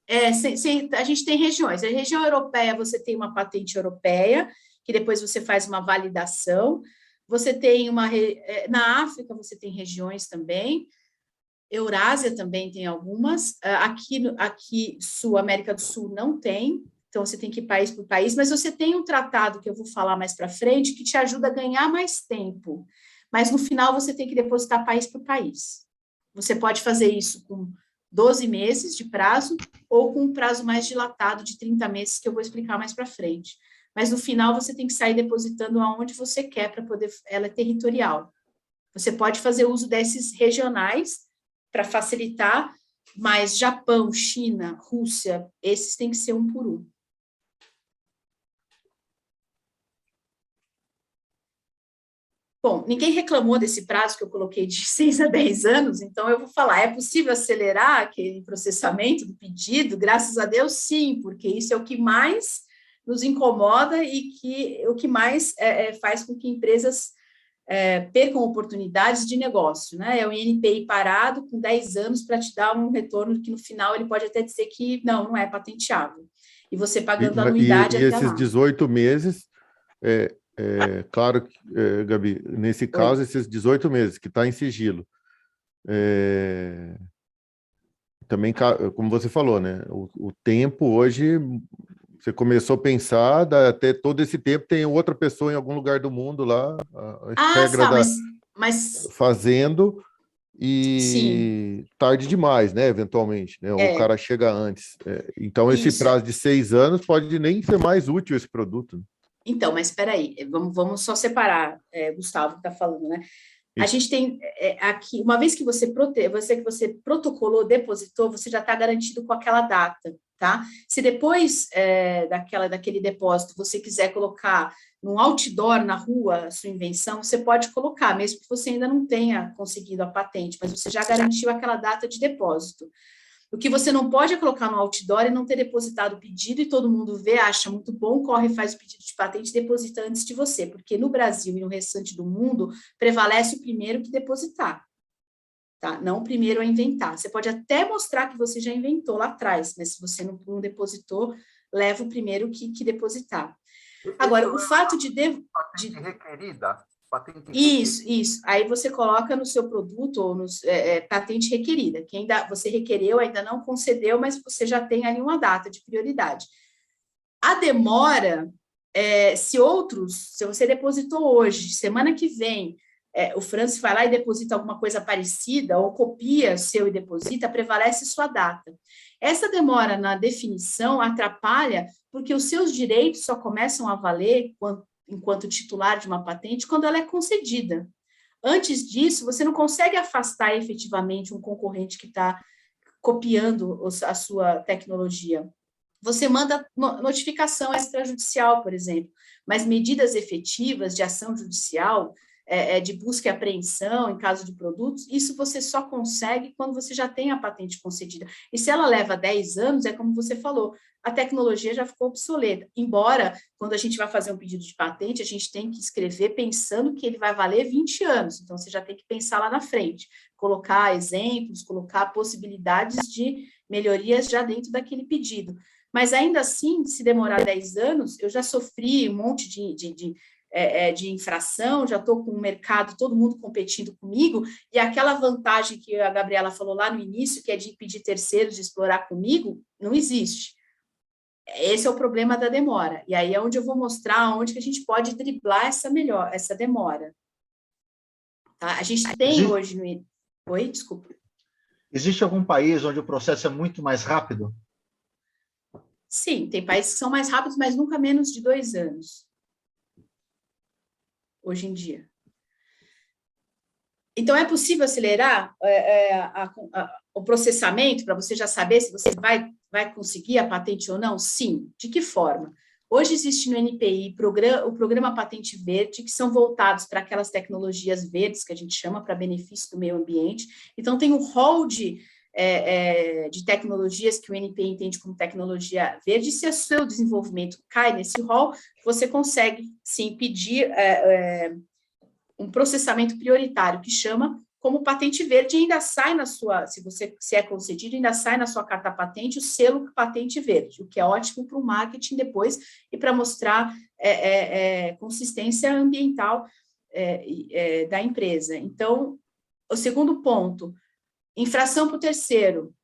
A gente tem regiões. A região europeia, você tem uma patente europeia, que depois você faz uma validação. Você tem na África, você tem regiões também. Eurásia também tem algumas. Aqui Sul, América do Sul, não tem. Então, você tem que ir país por país. Mas você tem um tratado, que eu vou falar mais para frente, que te ajuda a ganhar mais tempo. Mas, no final, você tem que depositar país por país. Você pode fazer isso com 12 meses de prazo ou com um prazo mais dilatado de 30 meses, que eu vou explicar mais para frente. Mas, no final, você tem que sair depositando aonde você quer para poder... Ela é territorial. Você pode fazer uso desses regionais para facilitar, mas Japão, China, Rússia, esses têm que ser 1 por 1. Bom, ninguém reclamou desse prazo que eu coloquei de 6 a 10 anos, então eu vou falar, é possível acelerar aquele processamento do pedido? Graças a Deus, sim, porque isso é o que mais nos incomoda e o que mais faz com que empresas percam oportunidades de negócio, né? É o INPI parado com 10 anos para te dar um retorno que no final ele pode até dizer que não é patenteável. E você pagando a anuidade até esses lá. 18 meses, claro, Gabi, nesse caso, esses 18 meses que está em sigilo, também, como você falou, né? O tempo hoje, você começou a pensar, até todo esse tempo tem outra pessoa em algum lugar do mundo lá, fazendo, e sim, tarde demais, né? Eventualmente, né? O cara chega antes. Então, esse prazo de 6 anos pode nem ser mais útil esse produto, né? Então, mas espera aí, vamos só separar, Gustavo, que está falando, né? A gente tem aqui, uma vez que você protocolou, depositou, você já está garantido com aquela data, tá? Se depois daquele depósito você quiser colocar num outdoor na rua a sua invenção, você pode colocar, mesmo que você ainda não tenha conseguido a patente, mas você já garantiu aquela data de depósito. O que você não pode é colocar no outdoor e não ter depositado o pedido e todo mundo vê, acha muito bom, corre e faz o pedido de patente e deposita antes de você, porque no Brasil e no restante do mundo prevalece o primeiro que depositar, tá? Não o primeiro a inventar. Você pode até mostrar que você já inventou lá atrás, mas se você não depositou, leva o primeiro que depositar. Agora, o fato de patente requerida. Isso. Aí você coloca no seu produto ou patente requerida, que ainda você requereu, ainda não concedeu, mas você já tem ali uma data de prioridade. A demora, se você depositou hoje, semana que vem, o Francis vai lá e deposita alguma coisa parecida, ou copia seu e deposita, prevalece sua data. Essa demora na definição atrapalha, porque os seus direitos só começam a valer enquanto titular de uma patente quando ela é concedida. Antes disso, você não consegue afastar efetivamente um concorrente que está copiando a sua tecnologia. Você manda notificação extrajudicial, por exemplo, mas medidas efetivas de ação judicial, de busca e apreensão em caso de produtos, isso você só consegue quando você já tem a patente concedida. E se ela leva 10 anos, é como você falou, a tecnologia já ficou obsoleta. Embora, quando a gente vai fazer um pedido de patente, a gente tem que escrever pensando que ele vai valer 20 anos. Então, você já tem que pensar lá na frente, colocar exemplos, colocar possibilidades de melhorias já dentro daquele pedido. Mas, ainda assim, se demorar 10 anos, eu já sofri um monte de infração, já estou com o mercado, todo mundo competindo comigo, e aquela vantagem que a Gabriela falou lá no início, que é de pedir terceiros de explorar comigo, não existe. Esse é o problema da demora. E aí é onde eu vou mostrar onde que a gente pode driblar essa demora. Tá? A gente tem hoje no... Oi, desculpa. Existe algum país onde o processo é muito mais rápido? Sim, tem países que são mais rápidos, mas nunca menos de 2 anos. Hoje em dia. Então, é possível acelerar o processamento para você já saber se você vai conseguir a patente ou não? Sim. De que forma? Hoje existe no NPI o programa Patente Verde, que são voltados para aquelas tecnologias verdes, que a gente chama, para benefício do meio ambiente. Então, tem um rol de tecnologias que o NPI entende como tecnologia verde, e se o seu desenvolvimento cai nesse rol, você consegue, sim, pedir um processamento prioritário, que chama como patente verde, e ainda sai na sua, se é concedido, ainda sai na sua carta patente o selo patente verde, o que é ótimo para o marketing depois, e para mostrar consistência ambiental da empresa. Então, o segundo ponto, infração para o terceiro.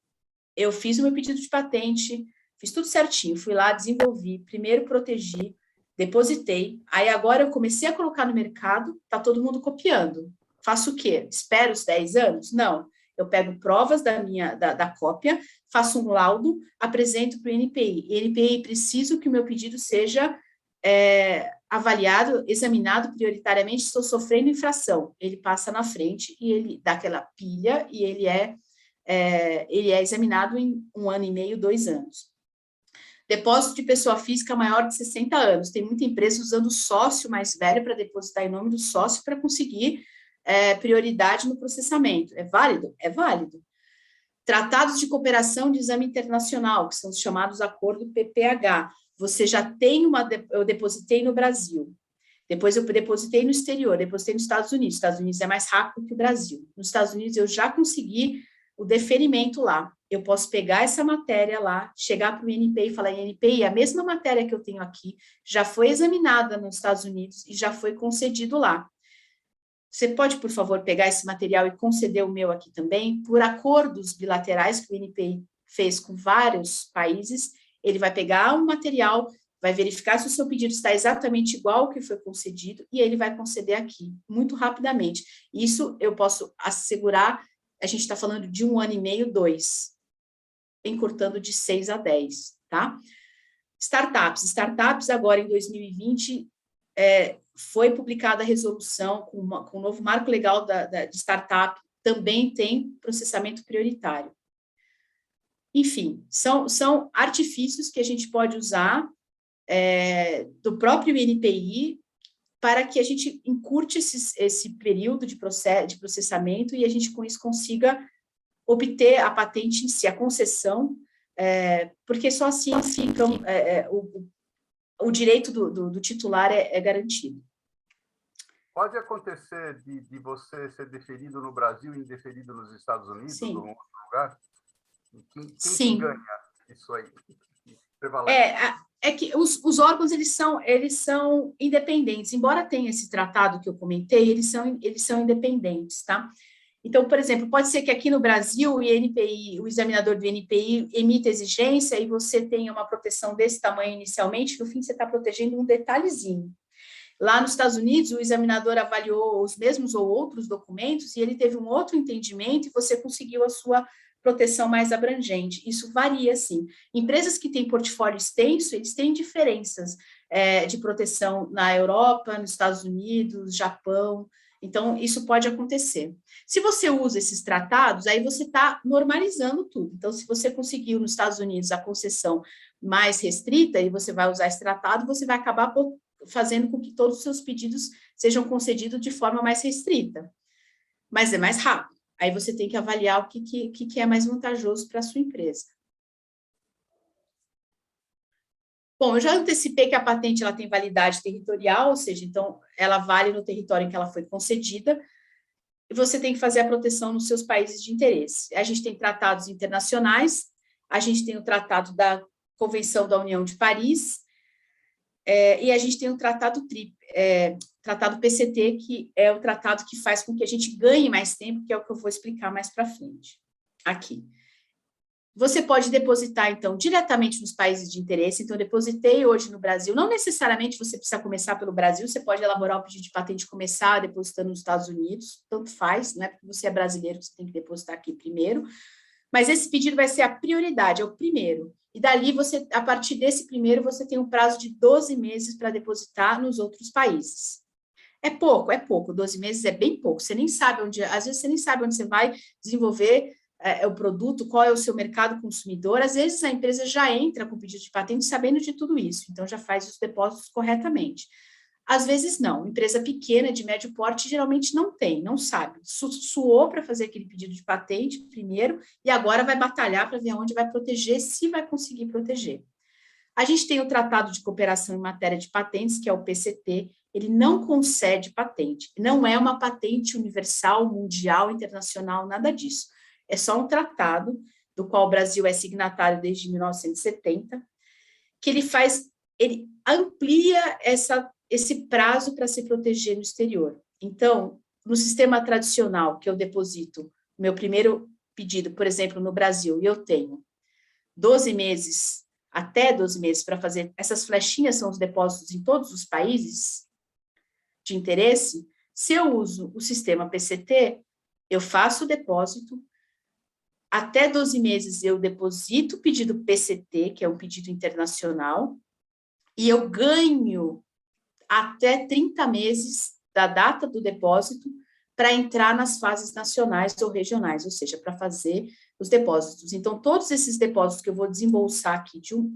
Eu fiz o meu pedido de patente, fiz tudo certinho, fui lá, desenvolvi, primeiro protegi, depositei, aí agora eu comecei a colocar no mercado, está todo mundo copiando. Faço o quê? Espero os 10 anos? Não. Eu pego provas da cópia, faço um laudo, apresento para o NPI. E NPI, preciso que o meu pedido seja avaliado, examinado prioritariamente, estou sofrendo infração. Ele passa na frente e ele dá aquela pilha e ele é examinado em 1 ano e meio, 2 anos. Depósito de pessoa física maior de 60 anos. Tem muita empresa usando o sócio mais velho para depositar em nome do sócio para conseguir prioridade no processamento. É válido? É válido. Tratados de cooperação de exame internacional, que são os chamados acordo PPH. Você já tem eu depositei no Brasil, depois eu depositei no exterior, depositei nos Estados Unidos. Os Estados Unidos é mais rápido que o Brasil. Nos Estados Unidos eu já consegui o deferimento lá. Eu posso pegar essa matéria lá, chegar para o INPI e falar, INPI, a mesma matéria que eu tenho aqui já foi examinada nos Estados Unidos e já foi concedido lá. Você pode, por favor, pegar esse material e conceder o meu aqui também? Por acordos bilaterais que o INPI fez com vários países, ele vai pegar um material, vai verificar se o seu pedido está exatamente igual ao que foi concedido e ele vai conceder aqui, muito rapidamente. Isso eu posso assegurar, a gente está falando de 1 ano e meio, 2, encurtando de 6 a 10, tá? Startups agora em 2020, foi publicada a resolução com o novo marco legal de startup, também tem processamento prioritário. Enfim, são artifícios que a gente pode usar do próprio INPI para que a gente encurte esse período de processamento e a gente, com isso, consiga obter a patente em si, a concessão, porque só assim o direito do titular é garantido. Pode acontecer de você ser deferido no Brasil e indeferido nos Estados Unidos, Sim. ou em outro lugar? Sim. Quem ganha isso aí? Prevalece. É que os órgãos, eles são independentes. Embora tenha esse tratado que eu comentei, eles são independentes, tá? Então, por exemplo, pode ser que aqui no Brasil o examinador do INPI emita exigência e você tenha uma proteção desse tamanho inicialmente, no fim você está protegendo um detalhezinho. Lá nos Estados Unidos, o examinador avaliou os mesmos ou outros documentos e ele teve um outro entendimento e você conseguiu a sua proteção mais abrangente. Isso varia, sim. Empresas que têm portfólio extenso, eles têm diferenças de proteção na Europa, nos Estados Unidos, Japão. Então, isso pode acontecer. Se você usa esses tratados, aí você está normalizando tudo. Então, se você conseguiu nos Estados Unidos a concessão mais restrita e você vai usar esse tratado, você vai acabar fazendo com que todos os seus pedidos sejam concedidos de forma mais restrita. Mas é mais rápido. Aí você tem que avaliar o que é mais vantajoso para a sua empresa. Bom, eu já antecipei que a patente ela tem validade territorial, ou seja, então ela vale no território em que ela foi concedida, e você tem que fazer a proteção nos seus países de interesse. A gente tem tratados internacionais, a gente tem o tratado da Convenção da União de Paris, e a gente tem o tratado PCT, que é o tratado que faz com que a gente ganhe mais tempo, que é o que eu vou explicar mais para frente, aqui. Você pode depositar, então, diretamente nos países de interesse. Então, eu depositei hoje no Brasil. Não necessariamente você precisa começar pelo Brasil, você pode elaborar o pedido de patente e começar depositando nos Estados Unidos, tanto faz, não é porque você é brasileiro que você tem que depositar aqui primeiro. Mas esse pedido vai ser a prioridade, é o primeiro. E dali, a partir desse primeiro, você tem um prazo de 12 meses para depositar nos outros países. É pouco, 12 meses é bem pouco. Você nem sabe onde, às vezes você nem sabe onde você vai desenvolver o produto, qual é o seu mercado consumidor. Às vezes a empresa já entra com o pedido de patente sabendo de tudo isso, então já faz os depósitos corretamente. Às vezes não, empresa pequena, de médio porte, geralmente não tem, não sabe. Suou para fazer aquele pedido de patente primeiro e agora vai batalhar para ver onde vai proteger, se vai conseguir proteger. A gente tem o Tratado de Cooperação em Matéria de Patentes, que é o PCT, ele não concede patente, não é uma patente universal, mundial, internacional, nada disso. É só um tratado, do qual o Brasil é signatário desde 1970, que ele amplia esse prazo para se proteger no exterior. Então, no sistema tradicional que eu deposito, meu primeiro pedido, por exemplo, no Brasil, e eu tenho 12 meses, até 12 meses para fazer, essas flechinhas são os depósitos em todos os países de interesse. Se eu uso o sistema PCT, eu faço o depósito, até 12 meses eu deposito o pedido PCT, que é um pedido internacional, e eu ganho até 30 meses da data do depósito para entrar nas fases nacionais ou regionais, ou seja, para fazer os depósitos. Então, todos esses depósitos que eu vou desembolsar aqui que eu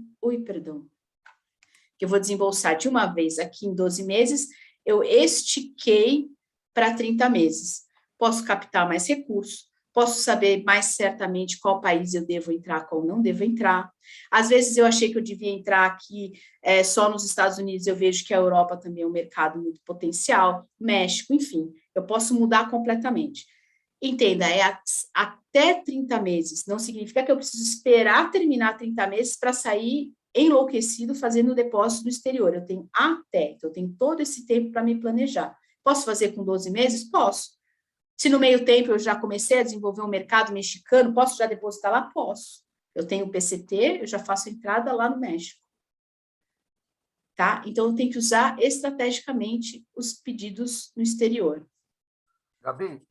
vou desembolsar de uma vez aqui em 12 meses, eu estiquei para 30 meses. Posso captar mais recursos, posso saber mais certamente qual país eu devo entrar, qual não devo entrar. Às vezes eu achei que eu devia entrar aqui só nos Estados Unidos, eu vejo que a Europa também é um mercado muito potencial, México, enfim, eu posso mudar completamente. Entenda, até 30 meses, não significa que eu preciso esperar terminar 30 meses para sair enlouquecido fazendo depósito no exterior. Eu tenho então eu tenho todo esse tempo para me planejar. Posso fazer com 12 meses? Posso. Se no meio tempo eu já comecei a desenvolver um mercado mexicano, posso já depositar lá? Posso. Eu tenho o PCT, eu já faço a entrada lá no México. Tá? Então, eu tenho que usar estrategicamente os pedidos no exterior. Gabi,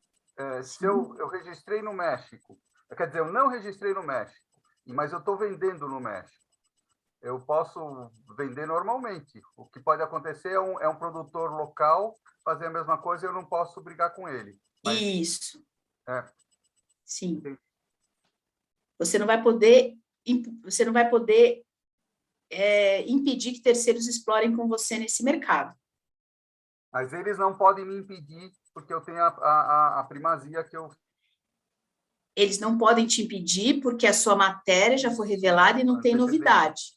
se eu registrei no México, quer dizer, eu não registrei no México, mas eu estou vendendo no México, eu posso vender normalmente. O que pode acontecer é um produtor local fazer a mesma coisa e eu não posso brigar com ele. Mas, isso. Sim. Você não vai poder impedir que terceiros explorem com você nesse mercado. Mas eles não podem me impedir, porque eu tenho a primazia que eu... Eles não podem te impedir, porque a sua matéria já foi revelada e não tem novidade.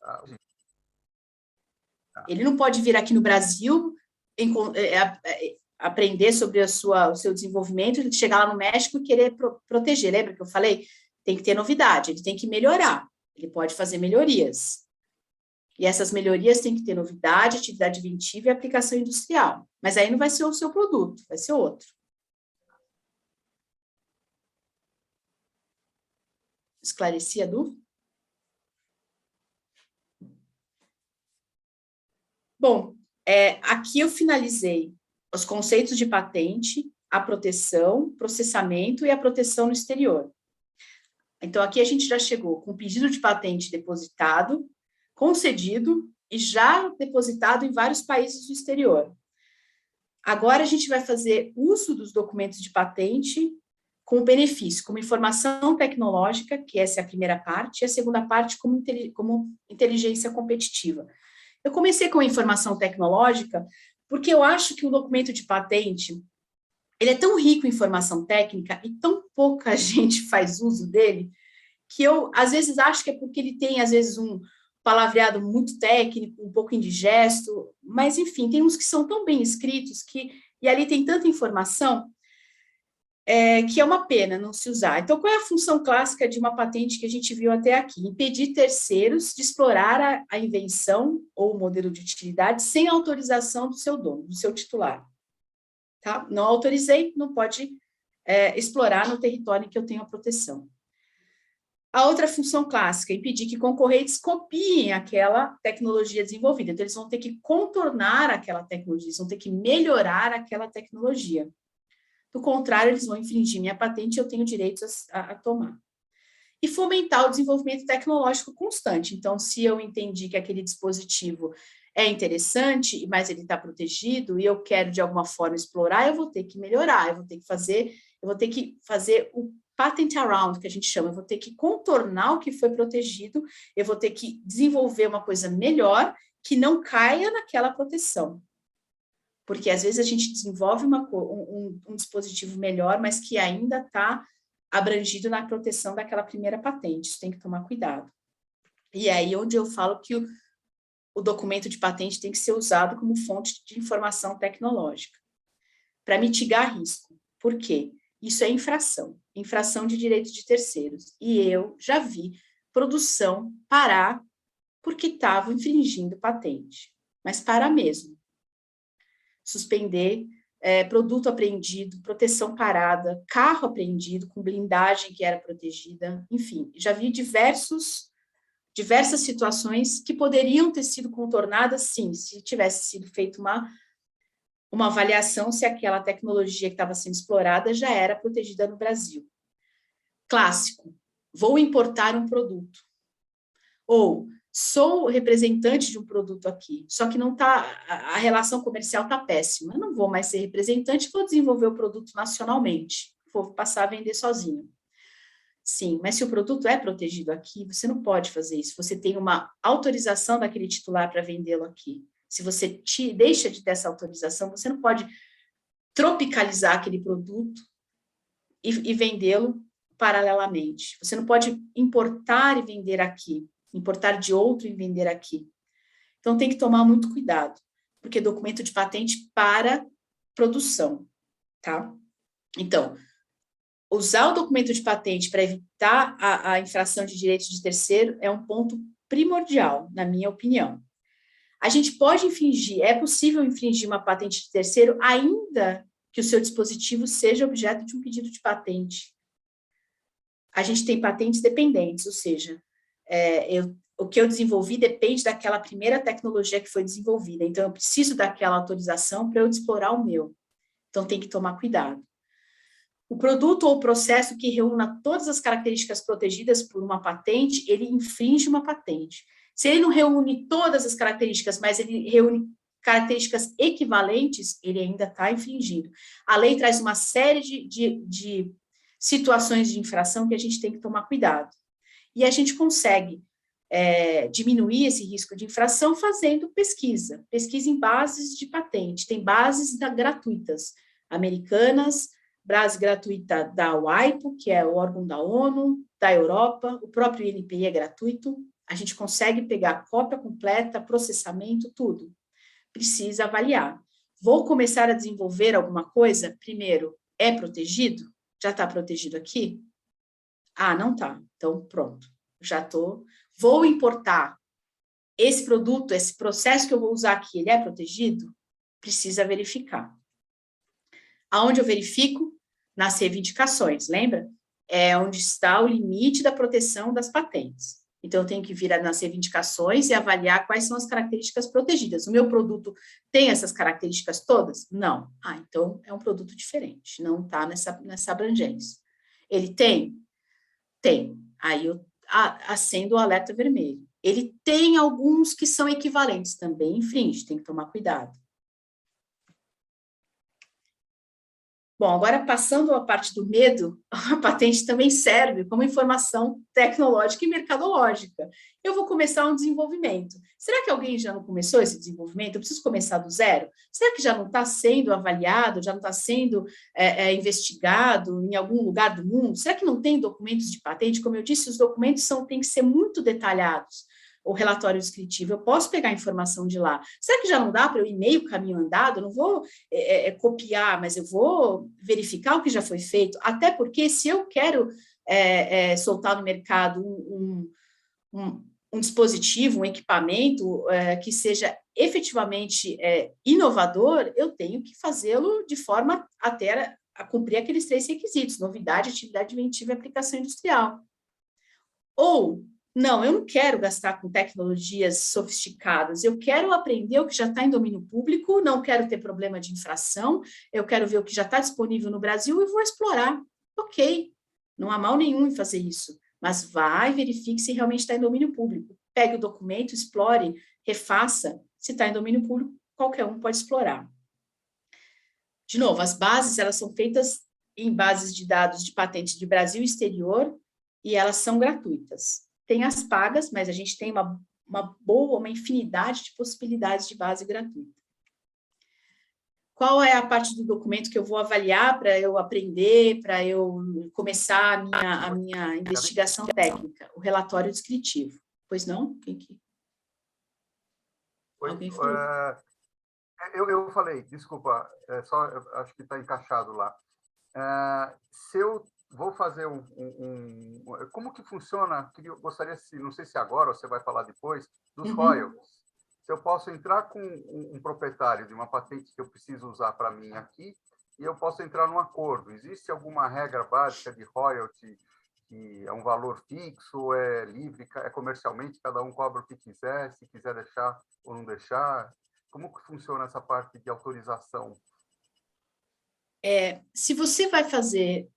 Ele não pode vir aqui no Brasil aprender sobre o seu desenvolvimento, chegar lá no México e querer proteger. Lembra que eu falei? Tem que ter novidade, ele tem que melhorar. Ele pode fazer melhorias. E essas melhorias têm que ter novidade, atividade inventiva e aplicação industrial. Mas aí não vai ser o seu produto, vai ser outro. Esclareci a dúvida? Bom, Aqui eu finalizei os conceitos de patente, a proteção, processamento e a proteção no exterior. Então, aqui a gente já chegou com o pedido de patente depositado, concedido e já depositado em vários países do exterior. Agora, a gente vai fazer uso dos documentos de patente com benefício, como informação tecnológica, que essa é a primeira parte, e a segunda parte como inteligência competitiva. Eu comecei com a informação tecnológica porque eu acho que o documento de patente, ele é tão rico em informação técnica e tão pouca gente faz uso dele, que eu, às vezes, acho que é porque ele tem, às vezes, um palavreado muito técnico, um pouco indigesto, mas, enfim, tem uns que são tão bem escritos e ali tem tanta informação que é uma pena não se usar. Então, qual é a função clássica de uma patente que a gente viu até aqui? Impedir terceiros de explorar a invenção ou o modelo de utilidade sem autorização do seu dono, do seu titular. Tá? Não autorizei, não pode explorar no território em que eu tenho a proteção. A outra função clássica é impedir que concorrentes copiem aquela tecnologia desenvolvida. Então, eles vão ter que contornar aquela tecnologia, eles vão ter que melhorar aquela tecnologia. Do contrário, eles vão infringir minha patente e eu tenho direitos a tomar. E fomentar o desenvolvimento tecnológico constante. Então, se eu entendi que aquele dispositivo é interessante, mas ele está protegido e eu quero, de alguma forma, explorar, eu vou ter que melhorar, eu vou ter que fazer o patent around, que a gente chama, eu vou ter que contornar o que foi protegido, eu vou ter que desenvolver uma coisa melhor que não caia naquela proteção. Porque, às vezes, a gente desenvolve um dispositivo melhor, mas que ainda está abrangido na proteção daquela primeira patente. Isso tem que tomar cuidado. E é aí onde eu falo que o documento de patente tem que ser usado como fonte de informação tecnológica, para mitigar risco. Por quê? Isso é infração de direitos de terceiros. E eu já vi produção parar porque estava infringindo patente. Mas parar mesmo. Suspender produto apreendido, proteção parada, carro apreendido com blindagem que era protegida, enfim, já vi diversas situações que poderiam ter sido contornadas, sim, se tivesse sido feita uma avaliação se aquela tecnologia que estava sendo explorada já era protegida no Brasil. Clássico, vou importar um produto. Ou, sou representante de um produto aqui, só que não tá, a relação comercial está péssima. Eu não vou mais ser representante, vou desenvolver o produto nacionalmente. Vou passar a vender sozinho. Sim, mas se o produto é protegido aqui, você não pode fazer isso. Você tem uma autorização daquele titular para vendê-lo aqui. Se você deixa de ter essa autorização, você não pode tropicalizar aquele produto e vendê-lo paralelamente. Você não pode importar e vender aqui, importar de outro e vender aqui. Então, tem que tomar muito cuidado, porque documento de patente para produção, tá? Então, usar o documento de patente para evitar a infração de direitos de terceiro é um ponto primordial, na minha opinião. A gente pode infringir, é possível infringir uma patente de terceiro, ainda que o seu dispositivo seja objeto de um pedido de patente. A gente tem patentes dependentes, ou seja, o que eu desenvolvi depende daquela primeira tecnologia que foi desenvolvida, então eu preciso daquela autorização para eu explorar o meu. Então tem que tomar cuidado. O produto ou o processo que reúna todas as características protegidas por uma patente, ele infringe uma patente. Se ele não reúne todas as características, mas ele reúne características equivalentes, ele ainda está infringindo. A lei traz uma série de situações de infração que a gente tem que tomar cuidado. E a gente consegue diminuir esse risco de infração fazendo pesquisa em bases de patente. Tem bases gratuitas, americanas, base gratuita da WIPO, que é o órgão da ONU, da Europa, o próprio INPI é gratuito. A gente consegue pegar cópia completa, processamento, tudo. Precisa avaliar. Vou começar a desenvolver alguma coisa? Primeiro, é protegido? Já está protegido aqui? Ah, não está. Então, pronto. Já estou. Vou importar esse produto, esse processo que eu vou usar aqui, ele é protegido? Precisa verificar. Aonde eu verifico? Nas reivindicações, lembra? É onde está o limite da proteção das patentes. Então, eu tenho que vir nas reivindicações e avaliar quais são as características protegidas. O meu produto tem essas características todas? Não. Ah, então é um produto diferente, não está nessa abrangência. Ele tem? Tem. Aí eu acendo o alerta vermelho. Ele tem alguns que são equivalentes, também infringe, tem que tomar cuidado. Bom, agora passando a parte do medo, a patente também serve como informação tecnológica e mercadológica. Eu vou começar um desenvolvimento. Será que alguém já não começou esse desenvolvimento? Eu preciso começar do zero? Será que já não está sendo avaliado, já não está sendo investigado em algum lugar do mundo? Será que não tem documentos de patente? Como eu disse, os documentos têm que ser muito detalhados. O relatório descritivo, eu posso pegar a informação de lá. Será que já não dá para eu ir meio caminho andado? Eu não vou copiar, mas eu vou verificar o que já foi feito, até porque se eu quero soltar no mercado um dispositivo, um equipamento que seja efetivamente inovador, eu tenho que fazê-lo de forma até a cumprir aqueles 3 requisitos: novidade, atividade inventiva e aplicação industrial. Ou não, eu não quero gastar com tecnologias sofisticadas, eu quero aprender o que já está em domínio público, não quero ter problema de infração, eu quero ver o que já está disponível no Brasil e vou explorar. Ok, não há mal nenhum em fazer isso, mas vai, verifique se realmente está em domínio público. Pegue o documento, explore, refaça. Se está em domínio público, qualquer um pode explorar. De novo, as bases, elas são feitas em bases de dados de patentes de Brasil e exterior, e elas são gratuitas. Tem as pagas, mas a gente tem uma infinidade de possibilidades de base gratuita. Qual é a parte do documento que eu vou avaliar para eu aprender, para eu começar a minha investigação técnica? O relatório descritivo. Pois não? Alguém falou? Eu falei, desculpa, acho que está encaixado lá. Se eu vou fazer como que funciona, gostaria, não sei se agora ou você vai falar depois, dos royalties. Se eu posso entrar com um proprietário de uma patente que eu preciso usar para mim aqui, e eu posso entrar num acordo. Existe alguma regra básica de royalty, que é um valor fixo, ou é livre, é comercialmente, cada um cobra o que quiser, se quiser deixar ou não deixar? Como que funciona essa parte de autorização? Se você vai fazer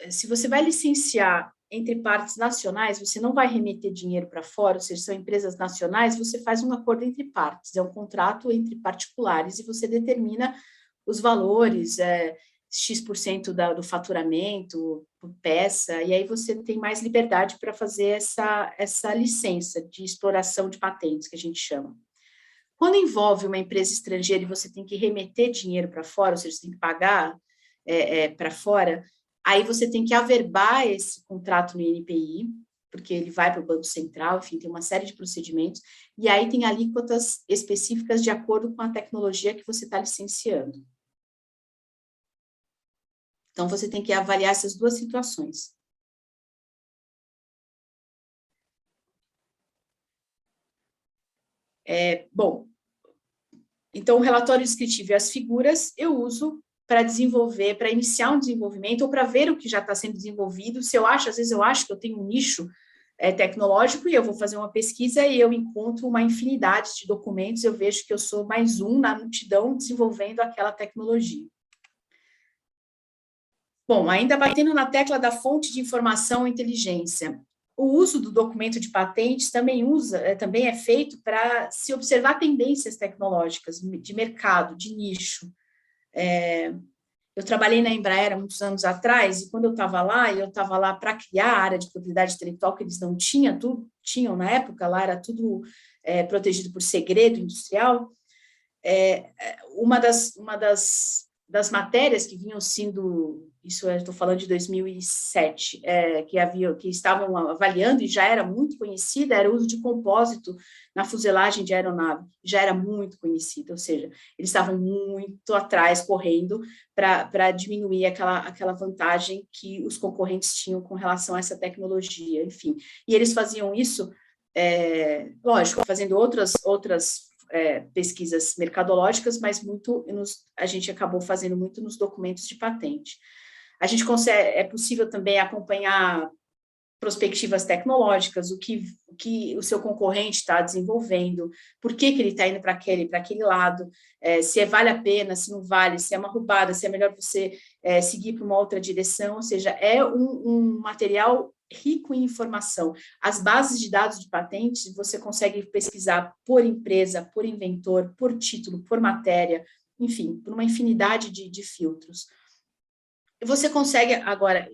se você vai licenciar entre partes nacionais, você não vai remeter dinheiro para fora, ou seja, são empresas nacionais, você faz um acordo entre partes, é um contrato entre particulares, e você determina os valores, X% do faturamento, por peça, e aí você tem mais liberdade para fazer essa licença de exploração de patentes, que a gente chama. Quando envolve uma empresa estrangeira e você tem que remeter dinheiro para fora, ou seja, você tem que pagar para fora, aí você tem que averbar esse contrato no INPI, porque ele vai para o Banco Central, enfim, tem uma série de procedimentos, e aí tem alíquotas específicas de acordo com a tecnologia que você está licenciando. Então, você tem que avaliar essas duas situações. Bom, então, o relatório descritivo e as figuras eu uso para desenvolver, para iniciar um desenvolvimento ou para ver o que já está sendo desenvolvido. Às vezes eu acho que eu tenho um nicho tecnológico e eu vou fazer uma pesquisa e eu encontro uma infinidade de documentos, eu vejo que eu sou mais um na multidão desenvolvendo aquela tecnologia. Bom, ainda batendo na tecla da fonte de informação e inteligência, o uso do documento de patentes também é feito para se observar tendências tecnológicas de mercado, de nicho. Eu trabalhei na Embraer há muitos anos atrás, e quando eu estava lá para criar a área de propriedade intelectual, que eles não tinham na época, lá era tudo protegido por segredo industrial. Uma das matérias que vinham sendo, isso eu estou falando de 2007, que estavam avaliando e já era muito conhecida, era o uso de compósito na fuselagem de aeronave, já era muito conhecida, ou seja, eles estavam muito atrás, correndo, para diminuir aquela vantagem que os concorrentes tinham com relação a essa tecnologia, enfim. E eles faziam isso, lógico, fazendo outras pesquisas mercadológicas, mas a gente acabou fazendo muito nos documentos de patente. É possível também acompanhar prospectivas tecnológicas, o que o seu concorrente está desenvolvendo, por que ele está indo para aquele lado, se vale a pena, se não vale, se é uma roubada, se é melhor você seguir para uma outra direção, ou seja, é um material rico em informação. As bases de dados de patentes, você consegue pesquisar por empresa, por inventor, por título, por matéria, enfim, por uma infinidade de filtros. Você consegue, agora,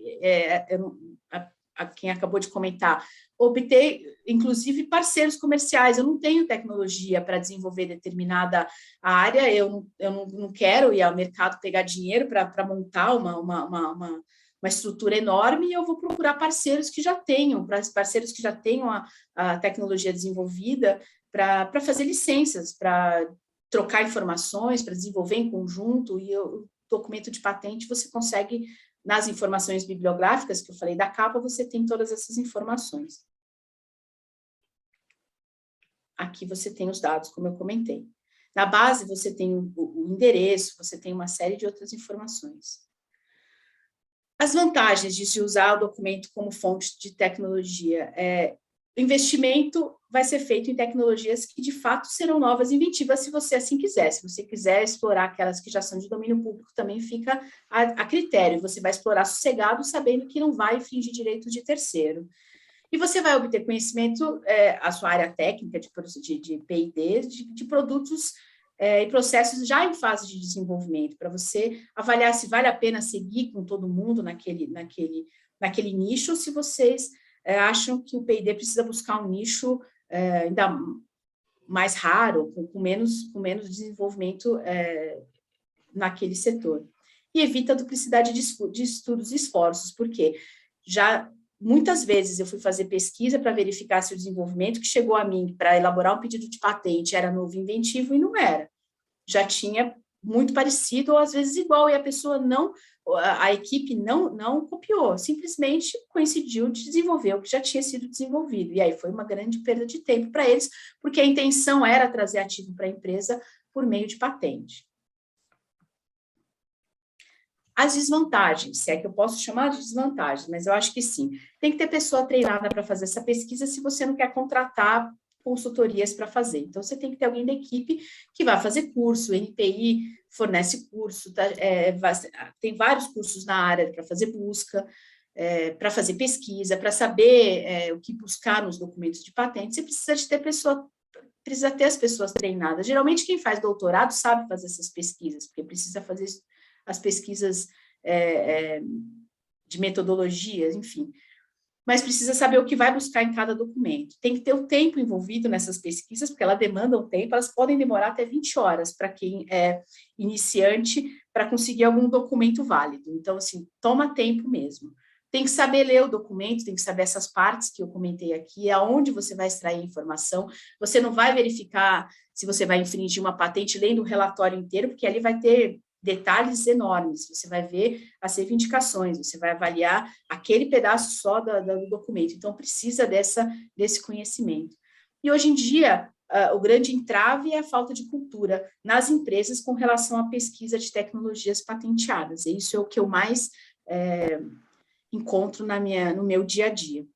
a quem acabou de comentar, obter, inclusive, parceiros comerciais. Eu não tenho tecnologia para desenvolver determinada área, eu não quero ir ao mercado pegar dinheiro para montar uma estrutura enorme, e eu vou procurar parceiros que já tenham, a tecnologia desenvolvida para fazer licenças, para trocar informações, para desenvolver em conjunto, e o documento de patente você consegue, nas informações bibliográficas que eu falei da capa, você tem todas essas informações. Aqui você tem os dados, como eu comentei. Na base, você tem o endereço, você tem uma série de outras informações. As vantagens de se usar o documento como fonte de tecnologia o investimento vai ser feito em tecnologias que, de fato, serão novas e inventivas, se você assim quiser. Se você quiser explorar aquelas que já são de domínio público, também fica a critério. Você vai explorar sossegado, sabendo que não vai infringir direitos de terceiro. E você vai obter conhecimento, a sua área técnica de P&D, de produtos e processos já em fase de desenvolvimento, para você avaliar se vale a pena seguir com todo mundo naquele nicho, ou se vocês acham que o P&D precisa buscar um nicho ainda mais raro, com menos desenvolvimento naquele setor. E evita a duplicidade de estudos e esforços, porque já muitas vezes eu fui fazer pesquisa para verificar se o desenvolvimento que chegou a mim para elaborar um pedido de patente era novo e inventivo, e não era. Já tinha muito parecido, ou às vezes igual, e a pessoa a equipe não copiou, simplesmente coincidiu de desenvolver o que já tinha sido desenvolvido, e aí foi uma grande perda de tempo para eles, porque a intenção era trazer ativo para a empresa por meio de patente. As desvantagens, se é que eu posso chamar de desvantagens, mas eu acho que sim. Tem que ter pessoa treinada para fazer essa pesquisa, se você não quer contratar consultorias para fazer. Então, você tem que ter alguém da equipe que vai fazer curso, o NPI fornece curso, tem vários cursos na área para fazer busca, para fazer pesquisa, para saber o que buscar nos documentos de patente. Você precisa ter as pessoas treinadas. Geralmente, quem faz doutorado sabe fazer essas pesquisas, porque precisa fazer as pesquisas de metodologias, enfim. Mas precisa saber o que vai buscar em cada documento. Tem que ter o tempo envolvido nessas pesquisas, porque elas demandam tempo, elas podem demorar até 20 horas para quem é iniciante, para conseguir algum documento válido. Então, assim, toma tempo mesmo. Tem que saber ler o documento, tem que saber essas partes que eu comentei aqui, aonde você vai extrair a informação. Você não vai verificar se você vai infringir uma patente lendo o relatório inteiro, porque ali vai ter detalhes enormes, você vai ver as reivindicações, você vai avaliar aquele pedaço só do documento, então precisa desse conhecimento. E hoje em dia, o grande entrave é a falta de cultura nas empresas com relação à pesquisa de tecnologias patenteadas, e isso é o que eu mais encontro no meu dia a dia.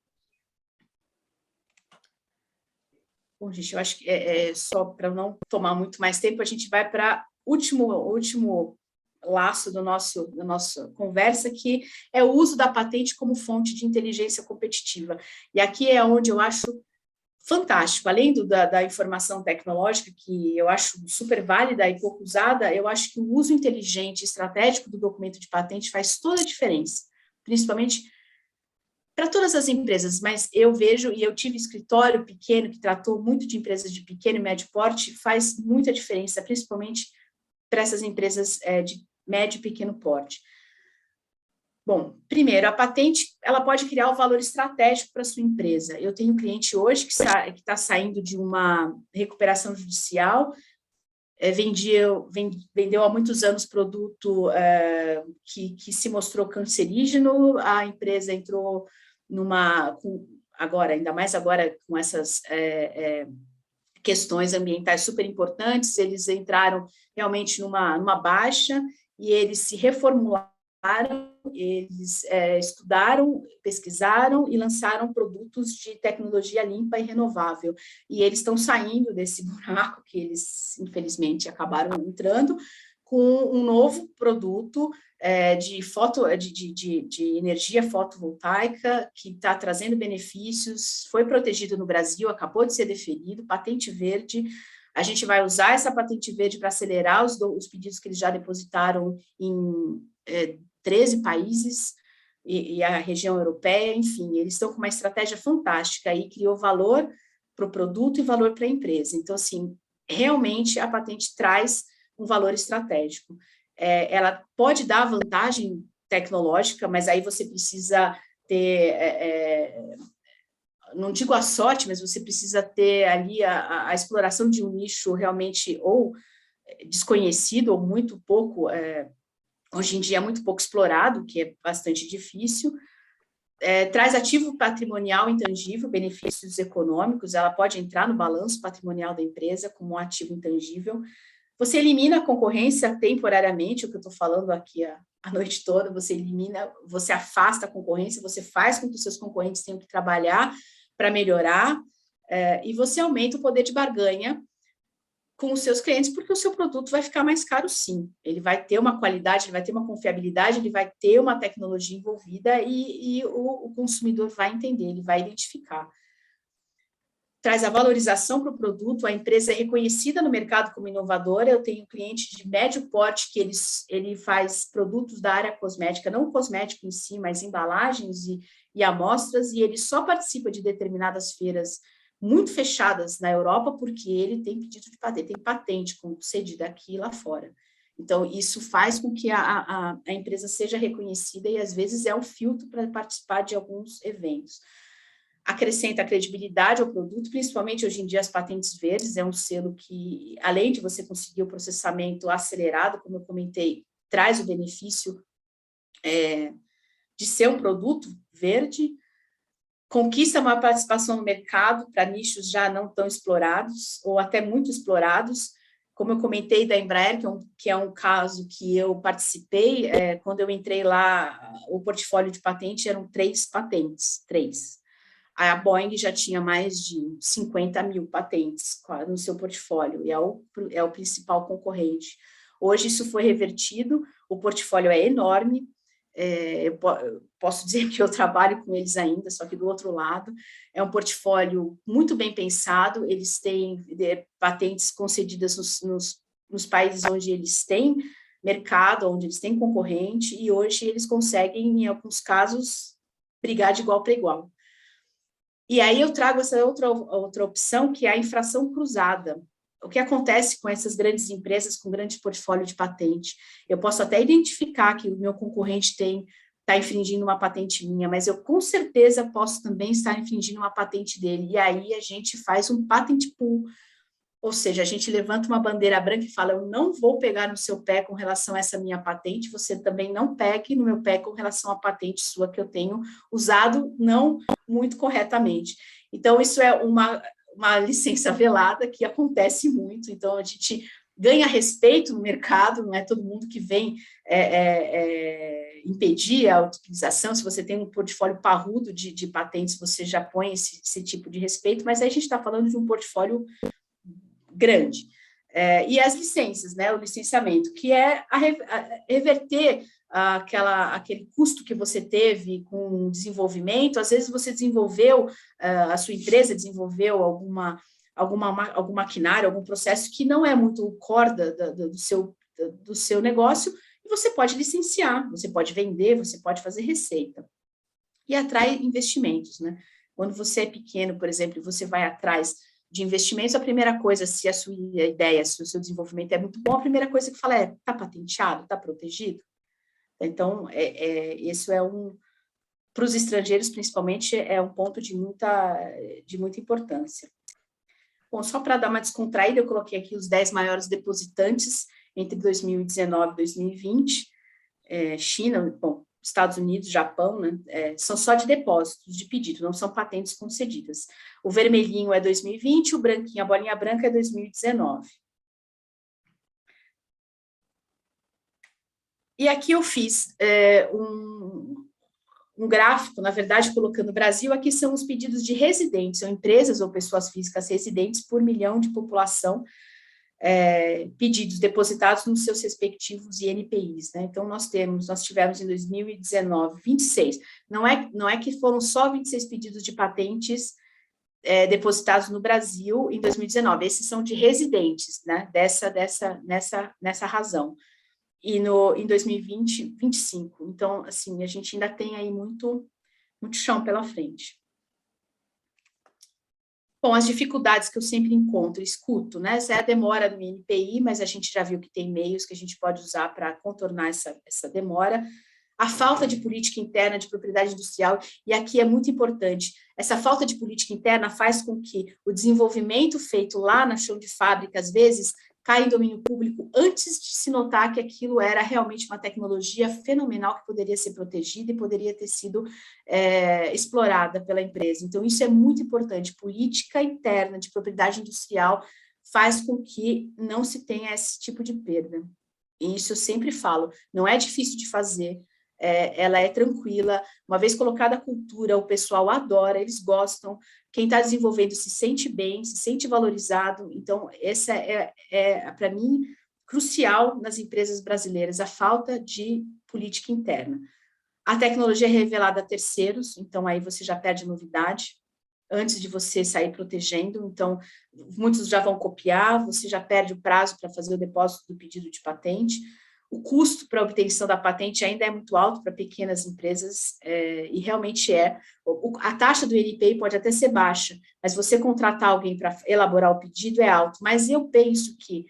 Bom, gente, eu acho que só para não tomar muito mais tempo, a gente vai para último laço da nossa conversa, que é o uso da patente como fonte de inteligência competitiva. E aqui é onde eu acho fantástico, além da informação tecnológica, que eu acho super válida e pouco usada, eu acho que o uso inteligente e estratégico do documento de patente faz toda a diferença, principalmente para todas as empresas, mas eu vejo, e eu tive escritório pequeno, que tratou muito de empresas de pequeno e médio porte, faz muita diferença, principalmente para essas empresas de médio e pequeno porte. Bom, primeiro, a patente, ela pode criar um valor estratégico para a sua empresa. Eu tenho um cliente hoje que está saindo de uma recuperação judicial, vendeu há muitos anos produto que se mostrou cancerígeno, a empresa entrou ainda mais agora com essas questões ambientais super importantes, eles entraram realmente numa baixa, e eles se reformularam eles estudaram, pesquisaram e lançaram produtos de tecnologia limpa e renovável. E eles estão saindo desse buraco que eles, infelizmente, acabaram entrando, com um novo produto de energia fotovoltaica que está trazendo benefícios, foi protegido no Brasil, acabou de ser deferido, patente verde. A gente vai usar essa patente verde para acelerar os pedidos que eles já depositaram em 13 países e a região europeia, enfim, eles estão com uma estratégia fantástica aí, criou valor para o produto e valor para a empresa. Então, assim, realmente a patente traz um valor estratégico. Ela pode dar vantagem tecnológica, mas aí você precisa ter, não digo a sorte, mas você precisa ter ali a exploração de um nicho realmente ou desconhecido ou muito pouco, hoje em dia é muito pouco explorado, que é bastante difícil. Traz ativo patrimonial intangível, benefícios econômicos, ela pode entrar no balanço patrimonial da empresa como um ativo intangível. Você elimina a concorrência temporariamente, o que eu estou falando aqui a noite toda, você elimina, você afasta a concorrência, você faz com que os seus concorrentes tenham que trabalhar para melhorar, e você aumenta o poder de barganha com os seus clientes, porque o seu produto vai ficar mais caro, sim. Ele vai ter uma qualidade, ele vai ter uma confiabilidade, ele vai ter uma tecnologia envolvida e o consumidor vai entender, ele vai identificar. Traz a valorização para o produto, a empresa é reconhecida no mercado como inovadora. Eu tenho cliente de médio porte que ele faz produtos da área cosmética, não o cosmético em si, mas embalagens e amostras, e ele só participa de determinadas feiras muito fechadas na Europa, porque ele tem pedido de patente, tem patente concedida aqui e lá fora. Então, isso faz com que a empresa seja reconhecida e, às vezes, é um filtro para participar de alguns eventos. Acrescenta credibilidade ao produto, principalmente hoje em dia as patentes verdes, é um selo que, além de você conseguir o processamento acelerado, como eu comentei, traz o benefício de ser um produto verde, conquista uma participação no mercado para nichos já não tão explorados, ou até muito explorados, como eu comentei da Embraer, que é um caso que eu participei, quando eu entrei lá, o portfólio de patente eram 3 patentes, 3. A Boeing já tinha mais de 50 mil patentes no seu portfólio, e é o principal concorrente. Hoje isso foi revertido, o portfólio é enorme, eu posso dizer que eu trabalho com eles ainda, só que do outro lado, é um portfólio muito bem pensado, eles têm patentes concedidas nos países onde eles têm mercado, onde eles têm concorrente, e hoje eles conseguem, em alguns casos, brigar de igual para igual. E aí eu trago essa outra opção, que é a infração cruzada. O que acontece com essas grandes empresas com grande portfólio de patente? Eu posso até identificar que o meu concorrente está infringindo uma patente minha, mas eu com certeza posso também estar infringindo uma patente dele. E aí a gente faz um patent pool, ou seja, a gente levanta uma bandeira branca e fala, eu não vou pegar no seu pé com relação a essa minha patente, você também não pegue no meu pé com relação à patente sua que eu tenho usado não muito corretamente. Então, isso é uma licença velada que acontece muito, então a gente ganha respeito no mercado, não é todo mundo que vem impedir a utilização. Se você tem um portfólio parrudo de patentes, você já põe esse tipo de respeito, mas aí a gente está falando de um portfólio grande. E as licenças, né, o licenciamento, que é reverter aquele custo que você teve com o desenvolvimento. Às vezes você desenvolveu, a sua empresa desenvolveu algum maquinário, algum processo que não é muito corda do seu negócio, e você pode licenciar, você pode vender, você pode fazer receita. E atrai investimentos, né? Quando você é pequeno, por exemplo, você vai atrás de investimentos, a primeira coisa, se a sua ideia, se o seu desenvolvimento é muito bom, a primeira coisa que fala está patenteado, está protegido? Então, isso para os estrangeiros, principalmente, é um ponto de muita importância. Bom, só para dar uma descontraída, eu coloquei aqui os 10 maiores depositantes entre 2019 e 2020, China, bom, Estados Unidos, Japão, né, são só de depósitos, de pedido, não são patentes concedidas. O vermelhinho é 2020, o branquinho, a bolinha branca é 2019. E aqui eu fiz um gráfico, na verdade, colocando o Brasil, aqui são os pedidos de residentes, são empresas ou pessoas físicas residentes por milhão de população, pedidos depositados nos seus respectivos INPIs, né? Então, nós tivemos em 2019, 26, não é que foram só 26 pedidos de patentes depositados no Brasil em 2019, esses são de residentes, né? Nessa razão. E em 2020, 25. Então, assim, a gente ainda tem aí muito chão pela frente. Bom, as dificuldades que eu sempre encontro, escuto, né? Essa é a demora do INPI, mas a gente já viu que tem meios que a gente pode usar para contornar essa demora. A falta de política interna de propriedade industrial, e aqui é muito importante, essa falta de política interna faz com que o desenvolvimento feito lá na chão de fábrica, às vezes, cai em domínio público antes de se notar que aquilo era realmente uma tecnologia fenomenal que poderia ser protegida e poderia ter sido explorada pela empresa. Então, isso é muito importante. Política interna de propriedade industrial faz com que não se tenha esse tipo de perda. E isso eu sempre falo, não é difícil de fazer, ela é tranquila, uma vez colocada a cultura, o pessoal adora, eles gostam, quem está desenvolvendo se sente bem, se sente valorizado, então essa para mim, crucial nas empresas brasileiras, a falta de política interna. A tecnologia é revelada a terceiros, então aí você já perde novidade, antes de você sair protegendo, então muitos já vão copiar, você já perde o prazo para fazer o depósito do pedido de patente. O custo para a obtenção da patente ainda é muito alto para pequenas empresas, e realmente a taxa do INPI pode até ser baixa, mas você contratar alguém para elaborar o pedido é alto. Mas eu penso que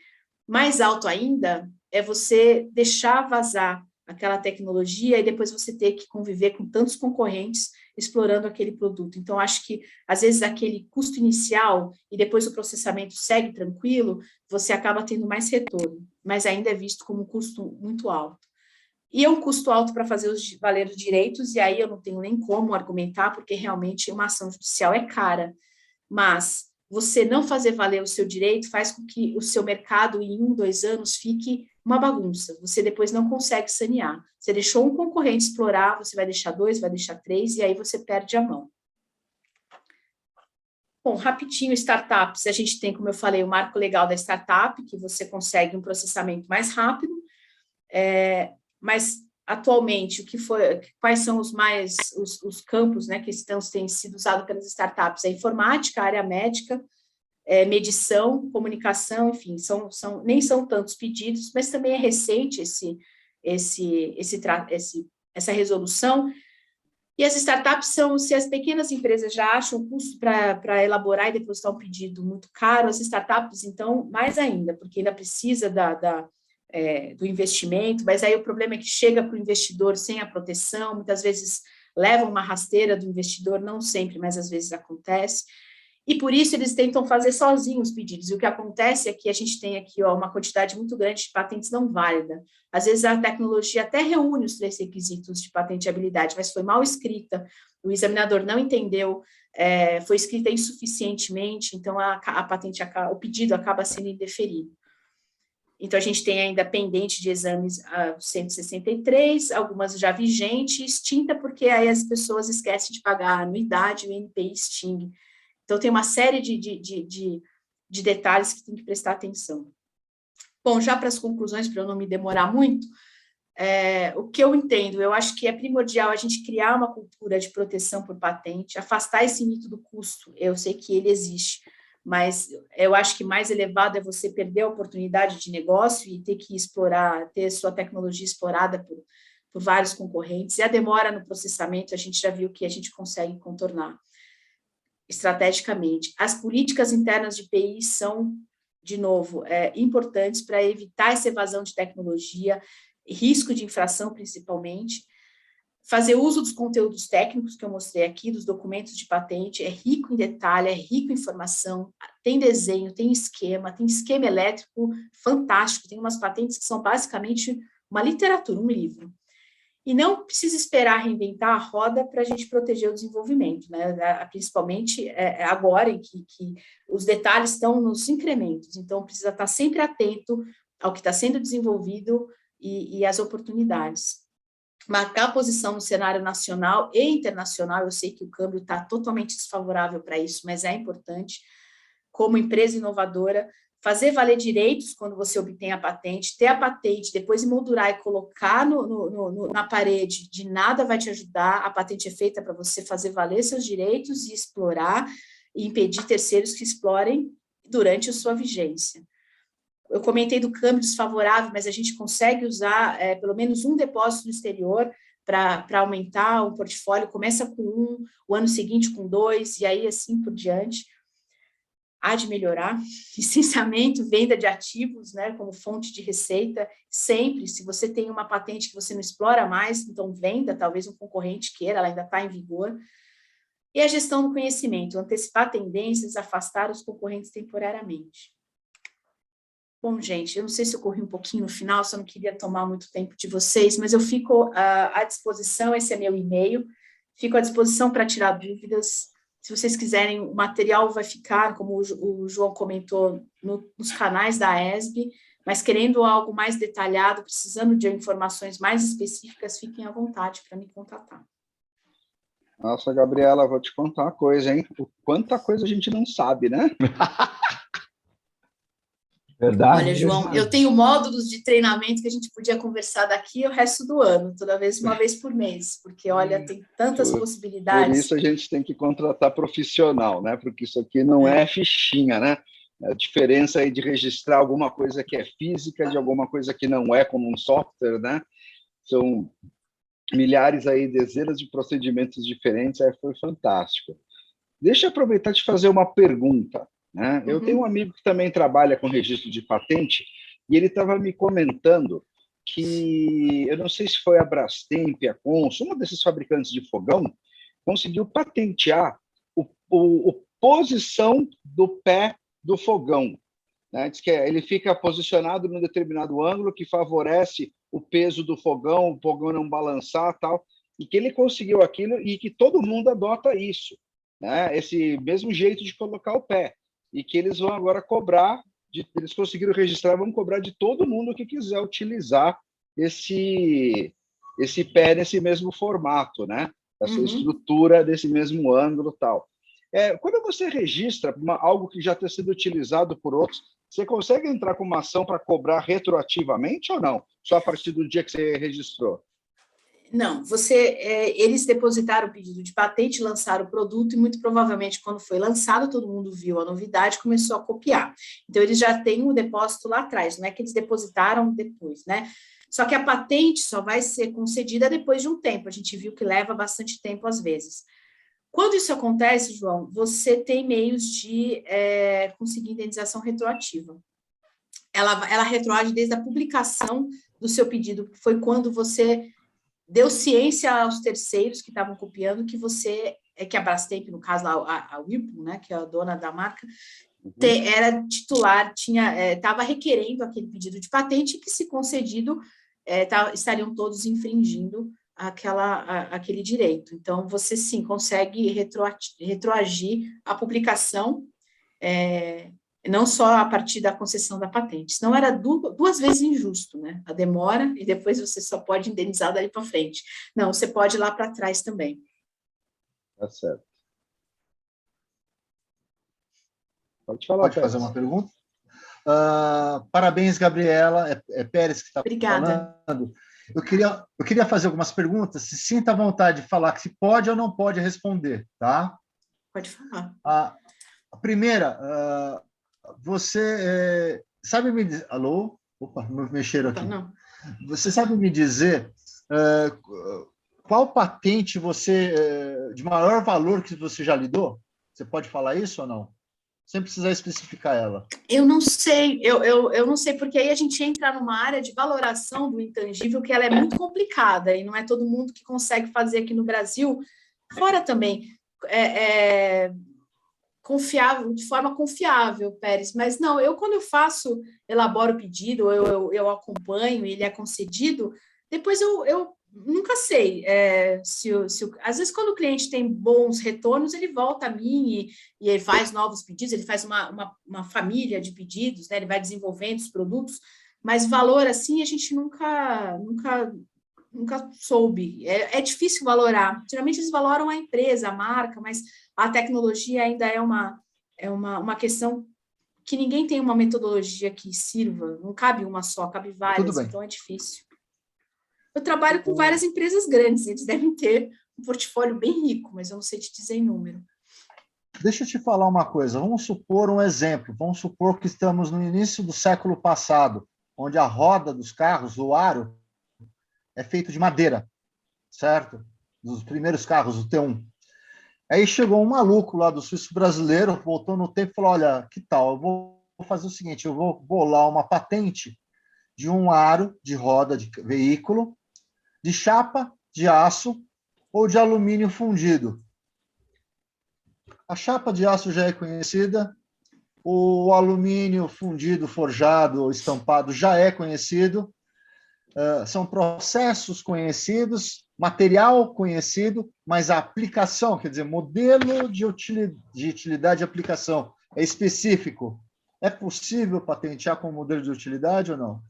mais alto ainda é você deixar vazar aquela tecnologia e depois você ter que conviver com tantos concorrentes explorando aquele produto. Então, acho que, às vezes, aquele custo inicial e depois o processamento segue tranquilo, você acaba tendo mais retorno, mas ainda é visto como um custo muito alto. E é um custo alto para fazer valer os direitos, e aí eu não tenho nem como argumentar, porque realmente uma ação judicial é cara, mas você não fazer valer o seu direito faz com que o seu mercado em 1, 2 anos fique uma bagunça, você depois não consegue sanear. Você deixou um concorrente explorar, você vai deixar 2, vai deixar 3, e aí você perde a mão. Bom, rapidinho, startups, a gente tem, como eu falei, o marco legal da startup, que você consegue um processamento mais rápido, mas atualmente, quais são os campos, né, que têm sido usados pelas startups? A informática, a área médica, medição, comunicação, enfim, nem são tantos pedidos, mas também é recente essa resolução. E as startups se as pequenas empresas já acham o custo para elaborar e depositar um pedido muito caro, as startups, então, mais ainda, porque ainda precisa do investimento, mas aí o problema é que chega para o investidor sem a proteção, muitas vezes levam uma rasteira do investidor, não sempre, mas às vezes acontece. E por isso eles tentam fazer sozinhos os pedidos. E o que acontece é que a gente tem aqui uma quantidade muito grande de patentes não válidas. Às vezes a tecnologia até reúne os 3 requisitos de patenteabilidade, mas foi mal escrita, o examinador não entendeu, foi escrita insuficientemente, então o pedido acaba sendo indeferido. Então, a gente tem ainda pendente de exames 163, algumas já vigentes, extinta, porque aí as pessoas esquecem de pagar a anuidade, o INPI extingue. Então, tem uma série de detalhes que tem que prestar atenção. Bom, já para as conclusões, para eu não me demorar muito, o que eu entendo, eu acho que é primordial a gente criar uma cultura de proteção por patente, afastar esse mito do custo, eu sei que ele existe, mas eu acho que mais elevado é você perder a oportunidade de negócio e ter que ter sua tecnologia explorada por vários concorrentes, e a demora no processamento, a gente já viu que a gente consegue contornar estrategicamente. As políticas internas de PI são, de novo, importantes para evitar essa evasão de tecnologia, risco de infração, principalmente. Fazer uso dos conteúdos técnicos que eu mostrei aqui, dos documentos de patente, é rico em detalhe, é rico em informação, tem desenho, tem esquema elétrico fantástico, tem umas patentes que são basicamente uma literatura, um livro. E não precisa esperar reinventar a roda para a gente proteger o desenvolvimento, né? Principalmente agora em que os detalhes estão nos incrementos, então precisa estar sempre atento ao que está sendo desenvolvido e as oportunidades. Marcar posição no cenário nacional e internacional, eu sei que o câmbio está totalmente desfavorável para isso, mas é importante, como empresa inovadora, fazer valer direitos quando você obtém a patente, ter a patente, depois emoldurar e colocar na parede, de nada vai te ajudar, a patente é feita para você fazer valer seus direitos e explorar, e impedir terceiros que explorem durante a sua vigência. Eu comentei do câmbio desfavorável, mas a gente consegue usar pelo menos um depósito no exterior para aumentar o portfólio, começa com 1, o ano seguinte com 2, e aí assim por diante. Há de melhorar, licenciamento, venda de ativos, né, como fonte de receita, sempre, se você tem uma patente que você não explora mais, então venda, talvez um concorrente queira, ela ainda está em vigor. E a gestão do conhecimento, antecipar tendências, afastar os concorrentes temporariamente. Bom, gente, eu não sei se eu corri um pouquinho no final, só não queria tomar muito tempo de vocês, mas eu fico à disposição, esse é meu e-mail, fico à disposição para tirar dúvidas. Se vocês quiserem, o material vai ficar, como o João comentou, nos canais da ESB, mas querendo algo mais detalhado, precisando de informações mais específicas, fiquem à vontade para me contatar. Nossa, Gabriela, vou te contar uma coisa, hein? Quanta coisa a gente não sabe, né? Verdade. Olha, João, eu tenho módulos de treinamento que a gente podia conversar daqui o resto do ano, toda vez, uma vez por mês, porque, olha, tem tantas possibilidades. Por isso a gente tem que contratar profissional, né? Porque isso aqui não é fichinha, né? A diferença aí de registrar alguma coisa que é física de alguma coisa que não é, como um software, né? São milhares aí, dezenas de procedimentos diferentes, aí foi fantástico. Deixa eu aproveitar e te fazer uma pergunta. Né? Eu tenho um amigo que também trabalha com registro de patente e ele estava me comentando que, eu não sei se foi a Brastemp, a Consul, uma desses fabricantes de fogão, conseguiu patentear a posição do pé do fogão. Né? Diz que ele fica posicionado num determinado ângulo que favorece o peso do fogão, o fogão não balançar, tal, e que ele conseguiu aquilo e que todo mundo adota isso, né? Esse mesmo jeito de colocar o pé. E que eles vão agora cobrar, eles conseguiram registrar, vão cobrar de todo mundo que quiser utilizar esse pé nesse mesmo formato, né? Essa estrutura desse mesmo ângulo e tal. Quando você registra algo que já tenha sido utilizado por outros, você consegue entrar com uma ação para cobrar retroativamente ou não? Só a partir do dia que você registrou? Não, eles depositaram o pedido de patente, lançaram o produto e muito provavelmente quando foi lançado, todo mundo viu a novidade e começou a copiar. Então, eles já têm um depósito lá atrás, não é que eles depositaram depois, né? Só que a patente só vai ser concedida depois de um tempo, a gente viu que leva bastante tempo às vezes. Quando isso acontece, João, você tem meios de conseguir indenização retroativa. Ela retroage desde a publicação do seu pedido, que foi quando você deu ciência aos terceiros que estavam copiando que a Brastemp, no caso lá, a Whirlpool, né, que é a dona da marca, era titular, estava requerendo aquele pedido de patente que, se concedido, estariam todos infringindo aquele direito. Então, você sim consegue retroagir a publicação, não só a partir da concessão da patente, senão era duas vezes injusto, né? A demora e depois você só pode indenizar dali para frente. Não, você pode ir lá para trás também. Tá certo. Pode falar, Pode fazer uma pergunta? Parabéns, Gabriela. É Pérez que está falando. Eu queria fazer algumas perguntas. Se sinta à vontade de falar que se pode ou não pode responder, tá? Pode falar. A primeira, você sabe me dizer... Alô? Opa, me mexeram aqui. Não. Você sabe me dizer qual patente de maior valor que você já lidou? Você pode falar isso ou não? Sem precisar especificar ela. Eu não sei, eu não sei, porque aí a gente entra numa área de valoração do intangível que ela é muito complicada e não é todo mundo que consegue fazer aqui no Brasil, fora também, confiável, de forma confiável, Pérez, mas não, quando eu elaboro o pedido, eu acompanho, ele é concedido, depois eu nunca sei, às vezes quando o cliente tem bons retornos, ele volta a mim e ele faz novos pedidos, ele faz uma família de pedidos, né? Ele vai desenvolvendo os produtos, Mas valor assim a gente nunca soube. É difícil valorar. Geralmente eles valoram a empresa, a marca, mas a tecnologia ainda é uma questão que ninguém tem uma metodologia que sirva. Não cabe uma só, cabe várias, então é difícil. Eu trabalho com várias empresas grandes, eles devem ter um portfólio bem rico, mas eu não sei te dizer em número. Deixa eu te falar uma coisa, vamos supor um exemplo, vamos supor que estamos no início do século passado, onde a roda dos carros, o aro, é feito de madeira, certo? Dos primeiros carros, o T1. Aí chegou um maluco lá do suíço brasileiro, voltou no tempo e falou, olha, que tal, eu vou fazer o seguinte, eu vou bolar uma patente de um aro de roda de veículo, de chapa de aço ou de alumínio fundido. A chapa de aço já é conhecida, o alumínio fundido, forjado ou estampado já é conhecido, são processos conhecidos, material conhecido, mas a aplicação, quer dizer, modelo de utilidade e aplicação é específico. É possível patentear com modelo de utilidade ou não?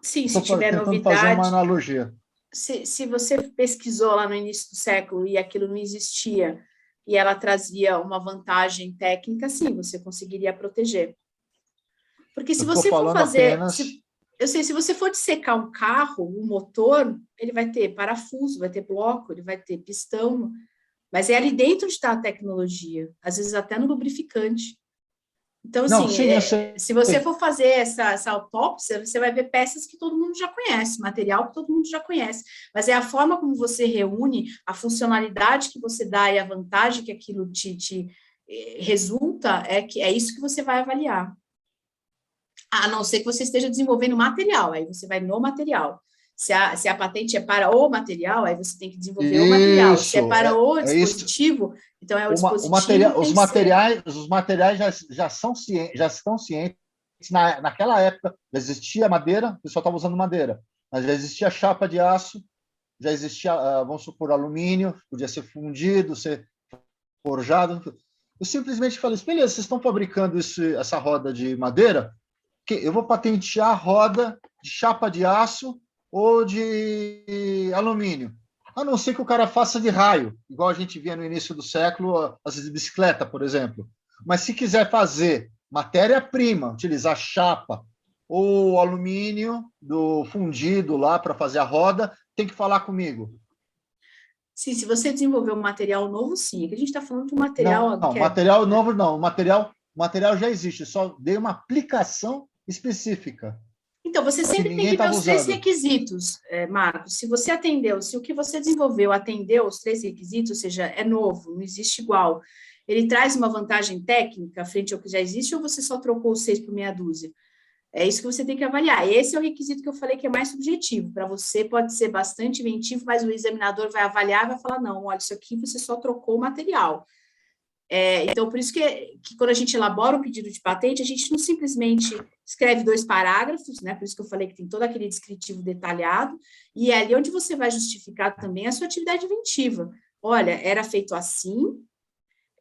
Sim, se tiver tentando novidade. fazer uma analogia. Se você pesquisou lá no início do século e aquilo não existia, e ela trazia uma vantagem técnica, sim, você conseguiria proteger. Porque se você for fazer... Apenas... se você for dissecar um carro, um motor, ele vai ter parafuso, vai ter bloco, ele vai ter pistão, mas é ali dentro onde está a tecnologia, às vezes até no lubrificante. Então, assim, se você for fazer essa autópsia, você vai ver peças que todo mundo já conhece, material que todo mundo já conhece, mas é a forma como você reúne, a funcionalidade que você dá e a vantagem que aquilo te resulta, é isso que você vai avaliar. A não ser que você esteja desenvolvendo material, aí você vai no material. Se a patente é para o material, aí você tem que desenvolver o material. Se é para o dispositivo, então é o dispositivo. Os materiais já estão cientes. Naquela época já existia madeira, o pessoal estava usando madeira, mas já existia chapa de aço, já existia, vamos supor, alumínio, podia ser fundido, ser forjado. Eu simplesmente falei, beleza, vocês estão fabricando essa roda de madeira, eu vou patentear a roda de chapa de aço ou de alumínio. A não ser que o cara faça de raio, igual a gente via no início do século, as bicicletas, por exemplo. Mas se quiser fazer matéria-prima, utilizar chapa ou alumínio do fundido lá para fazer a roda, tem que falar comigo. Sim, se você desenvolver um material novo, sim. É que a gente está falando de um material... Não, material novo não. O material já existe, só dei uma aplicação específica. Então, você sempre tem que ver os três requisitos, Marcos. Se você atendeu, se o que você desenvolveu atendeu os três requisitos, ou seja, é novo, não existe igual, ele traz uma vantagem técnica frente ao que já existe, ou você só trocou os 6 por meia dúzia? É isso que você tem que avaliar. Esse é o requisito que eu falei que é mais subjetivo. Para você pode ser bastante inventivo, mas o examinador vai avaliar e vai falar, não, olha, isso aqui você só trocou o material. Então, por isso que quando a gente elabora um pedido de patente, a gente não simplesmente escreve 2 parágrafos, né? Por isso que eu falei que tem todo aquele descritivo detalhado, e é ali onde você vai justificar também a sua atividade inventiva. Olha, era feito assim,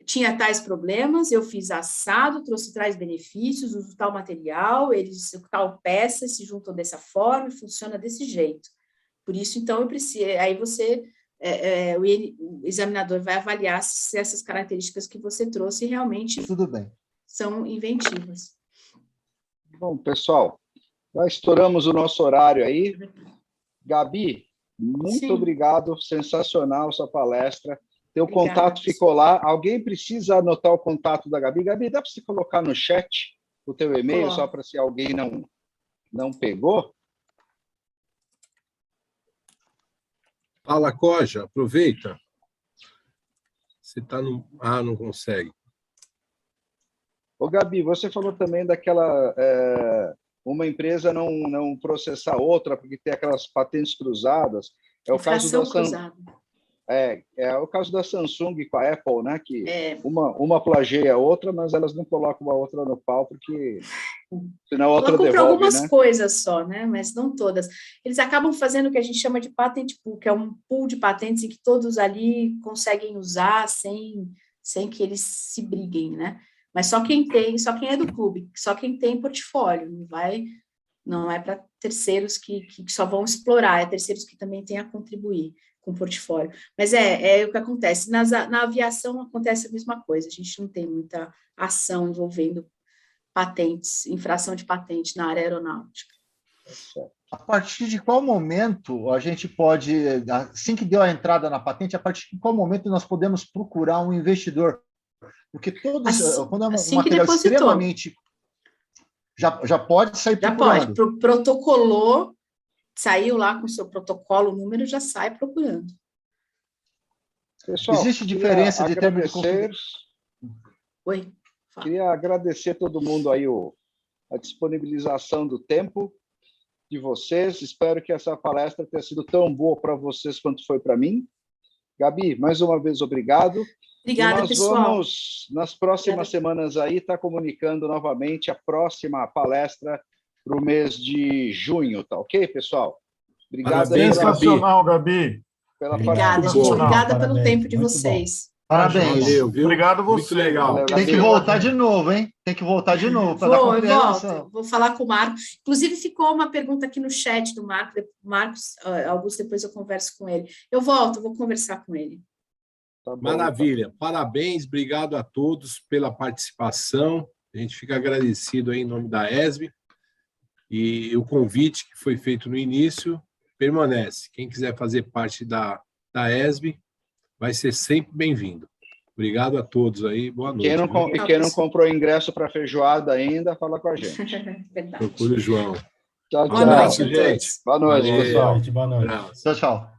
tinha tais problemas, eu fiz assado, trouxe tais benefícios, uso tal material, eles tal peça se juntam dessa forma, funciona desse jeito. Por isso, então, eu preciso... Aí você... o examinador vai avaliar se essas características que você trouxe realmente são inventivas. Bom, pessoal, já estouramos o nosso horário aí. Gabi, muito obrigado, sensacional sua palestra. Teu contato ficou lá. Alguém precisa anotar o contato da Gabi? Gabi, dá para você colocar no chat o teu e-mail, só para se alguém não pegou? Fala, Coja, aproveita. Você está no... Ah, não consegue. Ô, Gabi, você falou também daquela... uma empresa não processar outra porque tem aquelas patentes cruzadas. É o caso o caso da Samsung com a Apple, né? Que uma plageia a outra, mas elas não colocam uma outra no pau porque senão a outra devolve, para algumas né? coisas só, né? Mas não todas. Eles acabam fazendo o que a gente chama de patent pool, que é um pool de patentes em que todos ali conseguem usar sem que eles se briguem, né? Mas só quem é do clube, só quem tem portfólio, Não é para terceiros que só vão explorar, é terceiros que também têm a contribuir com o portfólio. Mas é o que acontece. Na aviação acontece a mesma coisa, a gente não tem muita ação envolvendo patentes, infração de patente na área aeronáutica. A partir de qual momento a gente pode, assim que deu a entrada na patente, a partir de qual momento nós podemos procurar um investidor? Porque quando é um material extremamente... Já pode sair procurando. Já pode. Protocolou, saiu lá com o seu protocolo, o número já sai procurando. Pessoal, existe diferença de termo de confidência? Oi. Queria agradecer a todo mundo aí a disponibilização do tempo de vocês. Espero que essa palestra tenha sido tão boa para vocês quanto foi para mim. Gabi, mais uma vez, obrigado. Obrigada, pessoal. Nós vamos, nas próximas semanas aí, estar comunicando novamente a próxima palestra para o mês de junho, tá ok, pessoal? Obrigado. Sensacional, Gabi. Obrigada, gente. Obrigada pelo tempo de vocês. Parabéns. Valeu, viu? Obrigado você. Muito legal. Valeu, tem que voltar de novo, hein? Tem que voltar de novo para dar compreensão. Vou falar com o Marco. Inclusive, ficou uma pergunta aqui no chat do Marco. Marcos, Augusto, depois eu converso com ele. Eu volto, vou conversar com ele. Tá bom, Maravilha. Parabéns, obrigado a todos pela participação. A gente fica agradecido aí em nome da ESB. E o convite que foi feito no início permanece. Quem quiser fazer parte da ESB vai ser sempre bem-vindo. Obrigado a todos aí, boa noite. Quem não comprou ingresso para feijoada ainda, fala com a gente. Verdade. Procure o João. Tchau, tchau. Boa noite, gente. Boa noite, pessoal. Boa noite. Tchau, tchau.